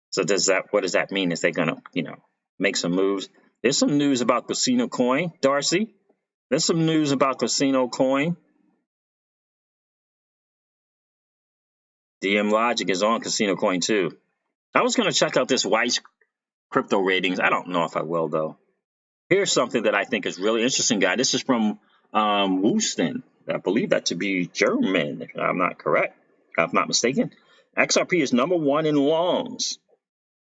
So what does that mean? Is they gonna, make some moves? There's some news about Casino Coin, Darcy. There's some news about Casino Coin. DM Logic is on Casino Coin too. I was gonna check out this Weiss crypto ratings. I don't know if I will though. Here's something that I think is really interesting, guy. This is from Woosten. I believe that to be German, if I'm not correct, if I'm not mistaken. XRP is #1 in longs.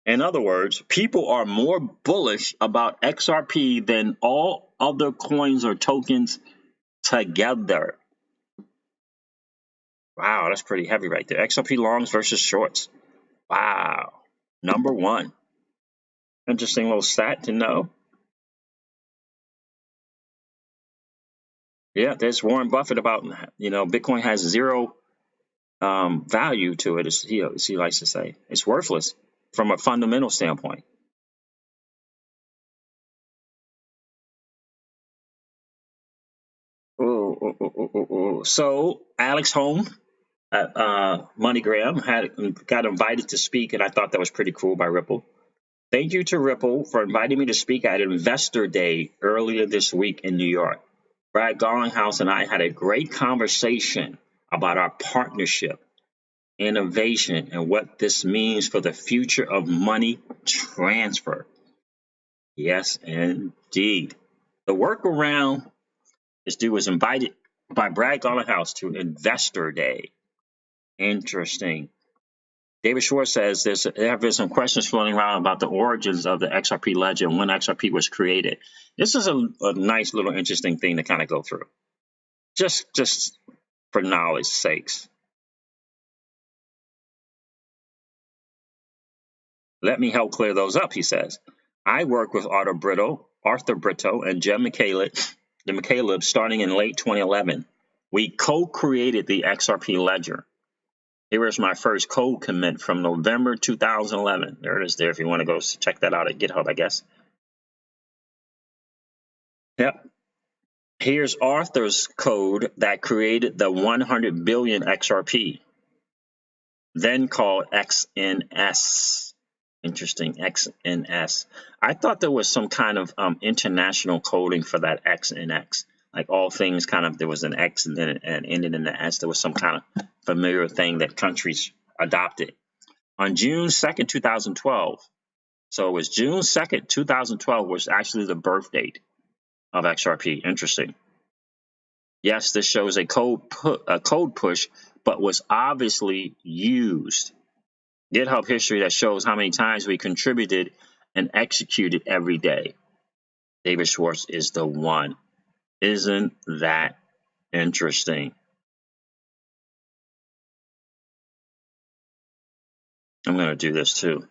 In other words, people are more bullish about XRP than all other coins or tokens together. Wow, that's pretty heavy right there. XRP longs versus shorts. Wow. #1. Interesting little stat to know. Yeah, there's Warren Buffett about, Bitcoin has zero value to it, as he likes to say. It's worthless from a fundamental standpoint. So Alex Holm at MoneyGram got invited to speak, and I thought that was pretty cool by Ripple. Thank you to Ripple for inviting me to speak at Investor Day earlier this week in New York. Brad Garlinghouse and I had a great conversation about our partnership, innovation, and what this means for the future of money transfer. Yes, indeed. The workaround this dude was invited by Brad Garlinghouse to Investor Day. Interesting. David Schwartz says there have been some questions floating around about the origins of the XRP ledger and when XRP was created. This is a nice little interesting thing to kind of go through, just for knowledge sakes. Let me help clear those up, he says. I worked with Arthur Britto, and Jim McCaleb starting in late 2011. We co-created the XRP ledger. Here is my first code commit from November 2011. There it is there if you want to go check that out at GitHub, I guess. Yep. Here's Arthur's code that created the 100 billion XRP, then called XNS. Interesting, XNS. I thought there was some kind of international coding for that X and X. Like all things there was an X and then and ended in the S. There was some kind of familiar thing that countries adopted. On June 2nd, 2012, so it was June 2nd, 2012 was actually the birth date of XRP. Interesting. Yes, this shows a code push, but was obviously used. GitHub history that shows how many times we contributed and executed every day. David Schwartz is the one. Isn't that interesting? I'm going to do this too.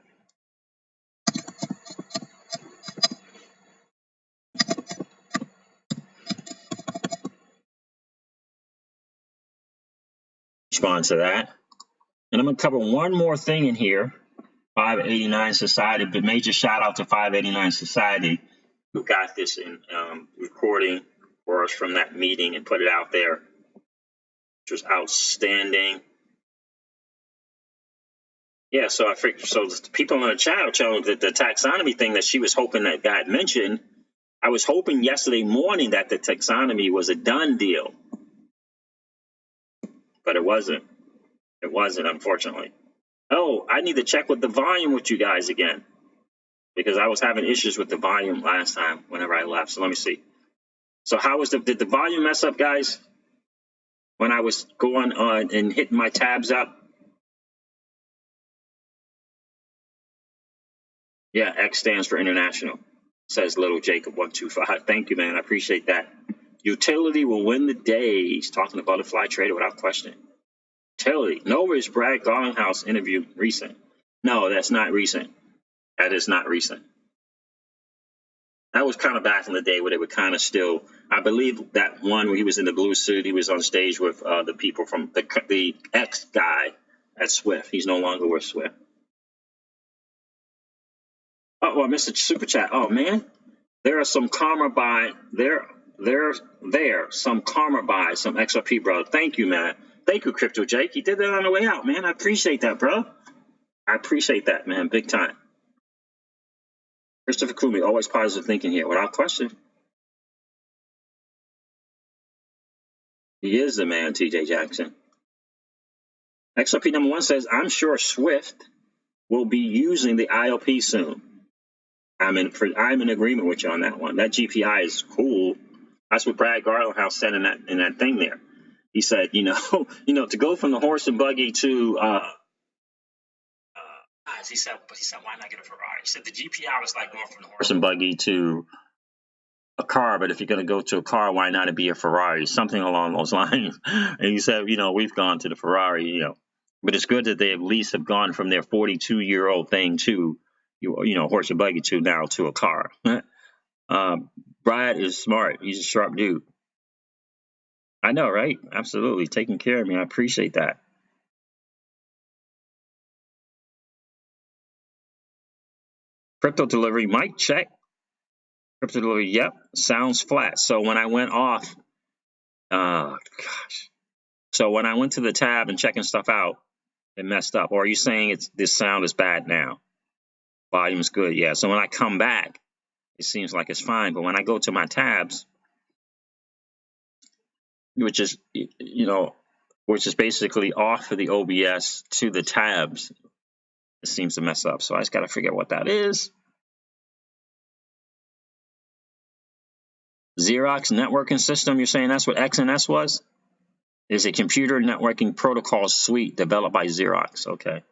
Respond to that. And I'm going to cover one more thing in here 589 Society, but major shout out to 589 Society who got this in recording for us from that meeting and put it out there, which was outstanding. Yeah, so the people in the chat are telling that the taxonomy thing that she was hoping that God mentioned, I was hoping yesterday morning that the taxonomy was a done deal, but it wasn't. It wasn't, unfortunately. Oh, I need to check with the volume with you guys again, because I was having issues with the volume last time whenever I left. So let me see. So did the volume mess up, guys, when I was going on and hitting my tabs up? Yeah, X stands for international, says little Jacob 125. Thank you, man. I appreciate that. Utility will win the day. He's talking about a fly trader without question. Utility. No, is Brad Garlinghouse interview recent? No, that's not recent. That is not recent. That was kind of back in the day where they were kind of still, I believe that one where he was in the blue suit, he was on stage with the people from the ex guy at Swift. He's no longer with Swift. Oh, well, Mr. Super Chat. Oh, man. There are some karma buy. Some karma buy, some XRP, bro. Thank you, man. Thank you, Crypto Jake. He did that on the way out, man. I appreciate that, bro. I appreciate that, man. Big time. Christopher Kumi, always positive thinking here, without question. He is the man, TJ Jackson. XRP number 1 says, I'm sure Swift will be using the IOP soon. I'm in agreement with you on that one. That GPI is cool. That's what Brad Garlinghouse said in that thing there. He said, to go from the horse and buggy to he said, why not get a Ferrari? He said the GPI was like going from the horse and buggy to a car, but if you're going to go to a car, why not it be a Ferrari? Something along those lines. And he said, we've gone to the Ferrari, but it's good that they at least have gone from their 42-year-old thing to, horse and buggy to now to a car. Brad is smart. He's a sharp dude. I know, right? Absolutely. Taking care of me. I appreciate that. Crypto delivery, mic check. Crypto delivery, yep. Sounds flat. So when I went off, so when I went to the tab and checking stuff out, it messed up. Or are you saying this sound is bad now? Volume's good, yeah. So when I come back, it seems like it's fine. But when I go to my tabs, which is basically off of the OBS to the tabs, it seems to mess up. So I just got to figure out what that is. Xerox networking system, you're saying that's what XNS was? Is a computer networking protocol suite developed by Xerox. Okay.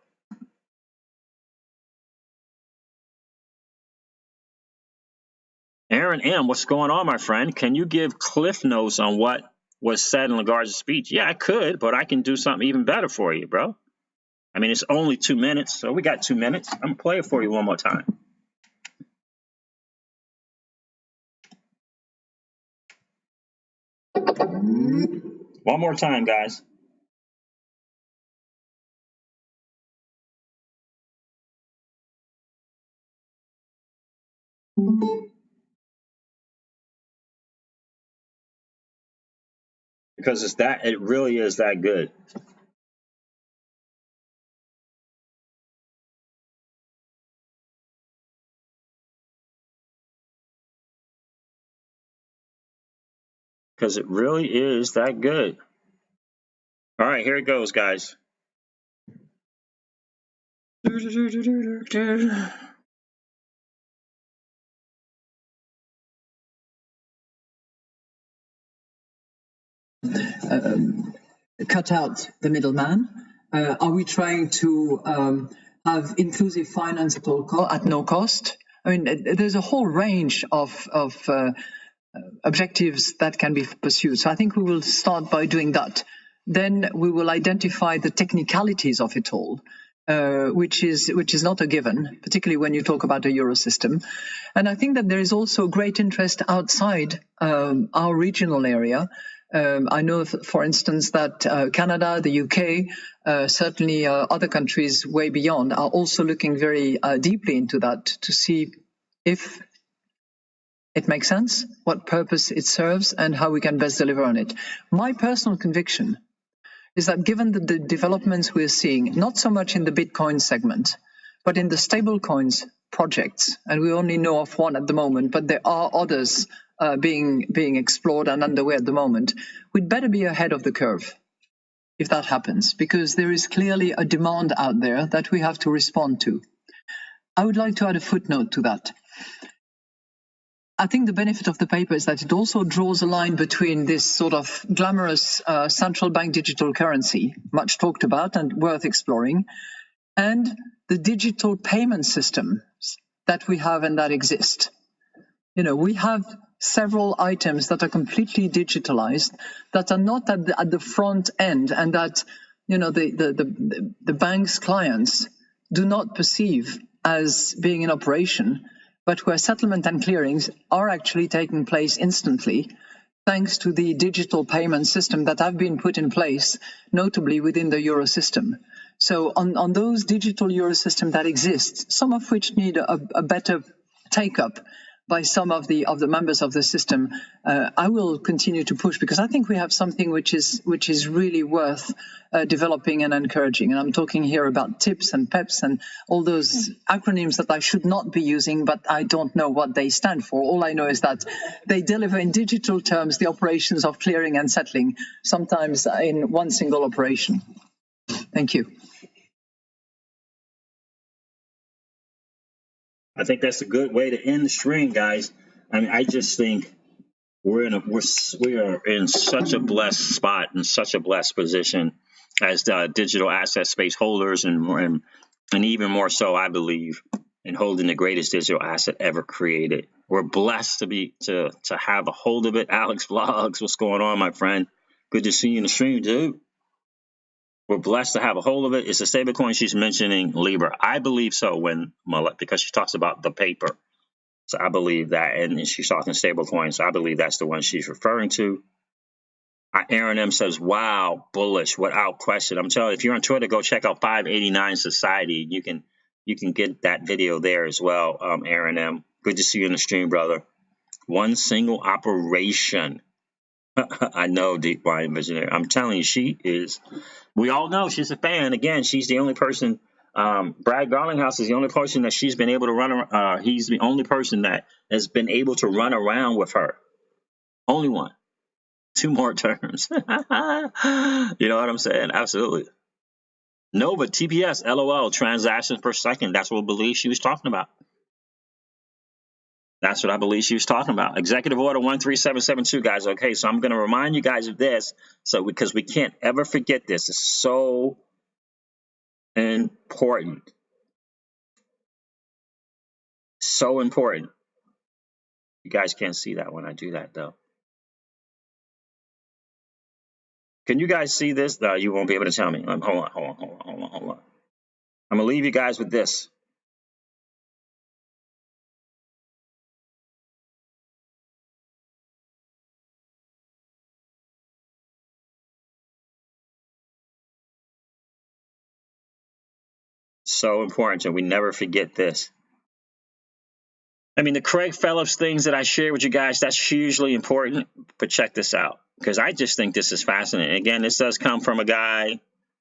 Aaron M., what's going on, my friend? Can you give cliff notes on what was said in Lagarde's speech? Yeah, I could, but I can do something even better for you, bro. I mean, it's only 2 minutes, so we got 2 minutes. I'm going to play it for you one more time. One more time, guys. Because it really is that good. Because it really is that good. All right, here it goes, guys.
Cut out the middleman? Are we trying to have inclusive finance at no cost? I mean, there's a whole range of objectives that can be pursued. So I think we will start by doing that. Then we will identify the technicalities of it all, which is not a given, particularly when you talk about the euro system. And I think that there is also great interest outside our regional area I know, for instance, that Canada, the UK, certainly other countries way beyond are also looking very deeply into that to see if it makes sense, what purpose it serves, and how we can best deliver on it. My personal conviction is that given the developments we're seeing, not so much in the Bitcoin segment, but in the stablecoins projects, and we only know of one at the moment, but there are others being explored and underway at the moment, we'd better be ahead of the curve if that happens, because there is clearly a demand out there that we have to respond to. I would like to add a footnote to that. I think the benefit of the paper is that it also draws a line between this sort of glamorous central bank digital currency, much talked about and worth exploring, and the digital payment systems that we have and that exist. You know, we have several items that are completely digitalized, that are not at the front end, and that, you know, the bank's clients do not perceive as being in operation, but where settlement and clearings are actually taking place instantly, thanks to the digital payment system that have been put in place, notably within the euro system. So on those digital euro systems that exist, some of which need a better take-up by some of the members of the system, I will continue to push, because I think we have something which is really worth developing and encouraging. And I'm talking here about TIPS and PEPs and all those acronyms that I should not be using, but I don't know what they stand for. All I know is that they deliver in digital terms the operations of clearing and settling, sometimes in one single operation. Thank you.
I think that's a good way to end the stream, guys. I mean, I just think we are in such a blessed spot and such a blessed position as the digital asset space holders, and even more so, I believe, in holding the greatest digital asset ever created. We're blessed to have a hold of it. Alex Vlogs, what's going on, my friend? Good to see you in the stream, dude. We're blessed to have a hold of it. It's a stablecoin she's mentioning, Libra. I believe so, because she talks about the paper. So I believe that, and she's talking stablecoins. So I believe that's the one she's referring to. Aaron M says, "Wow, bullish, without question." I'm telling you, if you're on Twitter, go check out 589 Society. You can get that video there as well. Aaron M, good to see you in the stream, brother. One single operation. I know, Deep Brian Visionary. I'm telling you, she is. We all know she's a fan. Again, she's the only person. Brad Garlinghouse is the only person that she's been able to run. He's the only person that has been able to run around with her. Only one. 2 more terms. You know what I'm saying? Absolutely. No, but TPS, LOL, transactions per second. That's what I believe she was talking about. That's what I believe she was talking about. Executive Order 13772, guys. Okay, so I'm going to remind you guys of this, because we can't ever forget this. It's so important. So important. You guys can't see that when I do that, though. Can you guys see this? No, you won't be able to tell me. Hold on. I'm going to leave you guys with this. So important, and we never forget this. I mean, the Craig Phillips things that I share with you guys, that's hugely important. But check this out, because I just think this is fascinating. Again, this does come from a guy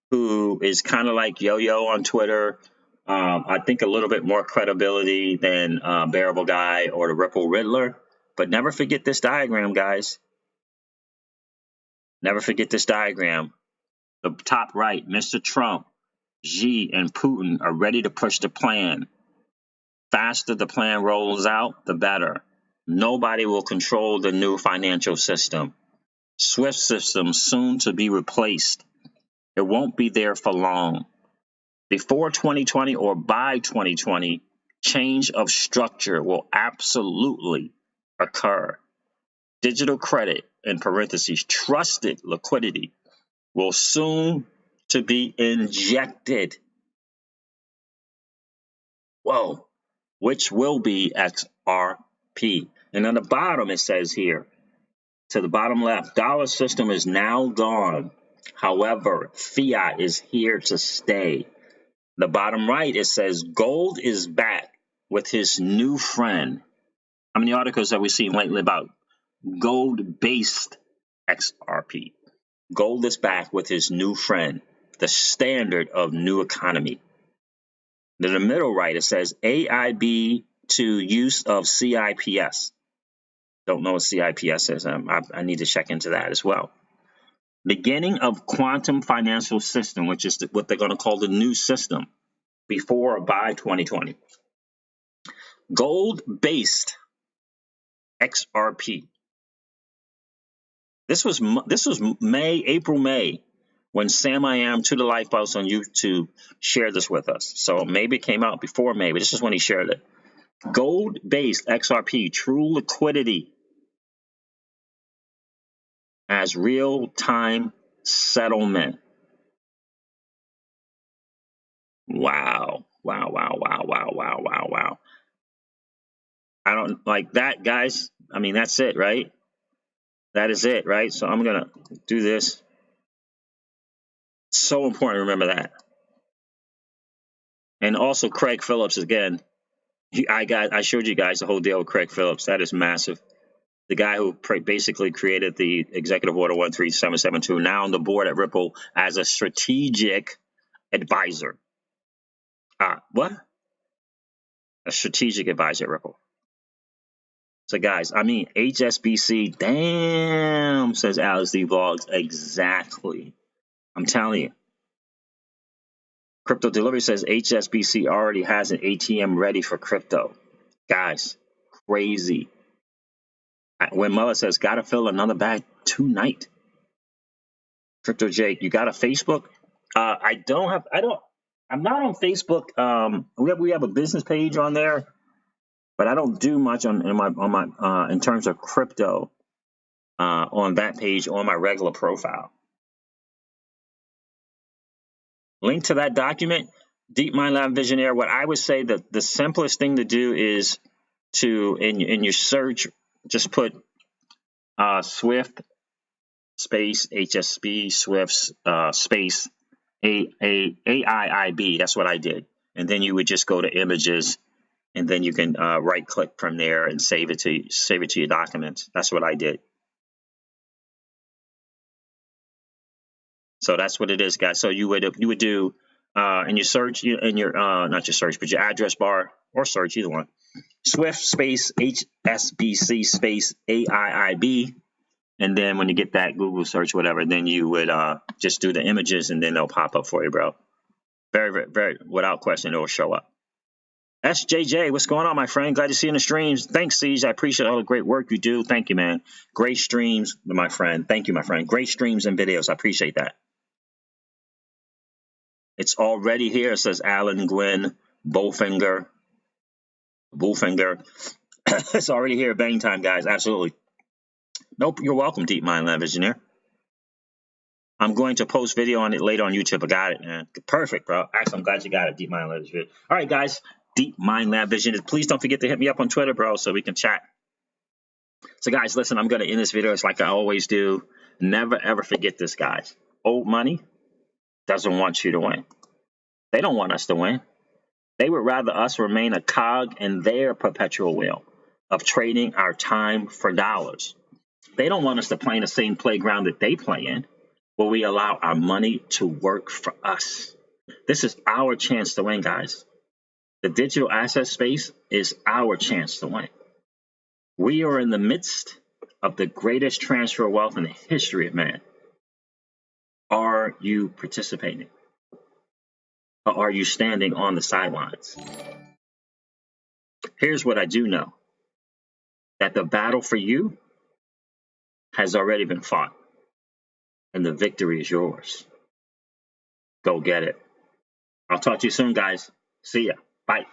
who is kind of like Yo-Yo on Twitter. I think a little bit more credibility than Bearable Guy or the Ripple Riddler. But never forget this diagram, guys. Never forget this diagram. The top right, Mr. Trump, Xi, and Putin are ready to push the plan. Faster the plan rolls out, the better. Nobody will control the new financial system. SWIFT system soon to be replaced. It won't be there for long. Before 2020 or by 2020, change of structure will absolutely occur. Digital credit, in parentheses, trusted liquidity, will soon to be injected. Whoa. Which will be XRP. And on the bottom it says here, to the bottom left, dollar system is now gone. However, fiat is here to stay. The bottom right, it says gold is back with his new friend. How many articles have we seen lately about gold-based XRP? Gold is back with his new friend, the standard of new economy. In the middle right, it says AIB to use of CIPS. Don't know what CIPS is. I need to check into that as well. Beginning of quantum financial system, which is what they're going to call the new system before or by 2020. Gold-based XRP. This was April, May, when Sam I Am to the Lifeboats on YouTube shared this with us. So maybe it came out before May, but this is when he shared it. Gold-based XRP, true liquidity as real-time settlement. Wow. Wow, wow, wow, wow, wow, wow, wow. I don't like that, guys. I mean, that's it, right? That is it, right? So I'm going to do this. So important to remember that. And also Craig Phillips, again, I showed you guys the whole deal with Craig Phillips. That is massive. The guy who basically created the Executive Order 13772, now on the board at Ripple as a strategic advisor. What? A strategic advisor at Ripple. So, guys, I mean, HSBC, damn, says Alex D Vlogs. Exactly. I'm telling you. Crypto Delivery says HSBC already has an ATM ready for crypto. Guys, crazy. When Mullah says, gotta fill another bag tonight. Crypto Jake, you got a Facebook? I'm not on Facebook. We have a business page on there, but I don't do much in terms of crypto on that page on my regular profile. Link to that document, Deep Mind Lab Visionaire. What I would say that the simplest thing to do is to in your search just put Swift space HSB Swift space AIIB. That's what I did, and then you would just go to images, and then you can right click from there and save it to your documents. That's what I did. So that's what it is, guys. So you would do in your search, in your not your search, but your address bar or search, either one. Swift space HSBC space AIIB, and then when you get that Google search, whatever, then you would just do the images, and then they'll pop up for you, bro. Very, very, very, without question, it will show up. SJJ, what's going on, my friend? Glad to see you in the streams. Thanks, Siege. I appreciate all the great work you do. Thank you, man. Great streams, my friend. Thank you, my friend. Great streams and videos. I appreciate that. It's already here, says Alan Gwynn Bullfinger. It's already here. Bang time, guys. Absolutely. Nope, you're welcome, Deep Mind Lab Visionaire. I'm going to post video on it later on YouTube. I got it, man. Perfect, bro. Actually, I'm glad you got it, Deep Mind Lab Visionaire. All right, guys. Deep Mind Lab Visionaire. Please don't forget to hit me up on Twitter, bro, so we can chat. So, guys, listen, I'm going to end this video. It's like I always do. Never, ever forget this, guys. Old money doesn't want you to win. They don't want us to win. They would rather us remain a cog in their perpetual wheel of trading our time for dollars. They don't want us to play in the same playground that they play in, where we allow our money to work for us. This is our chance to win, guys. The digital asset space is our chance to win. We are in the midst of the greatest transfer of wealth in the history of man. Are you participating? Or are you standing on the sidelines? Here's what I do know. That the battle for you has already been fought. And the victory is yours. Go get it. I'll talk to you soon, guys. See ya. Bye.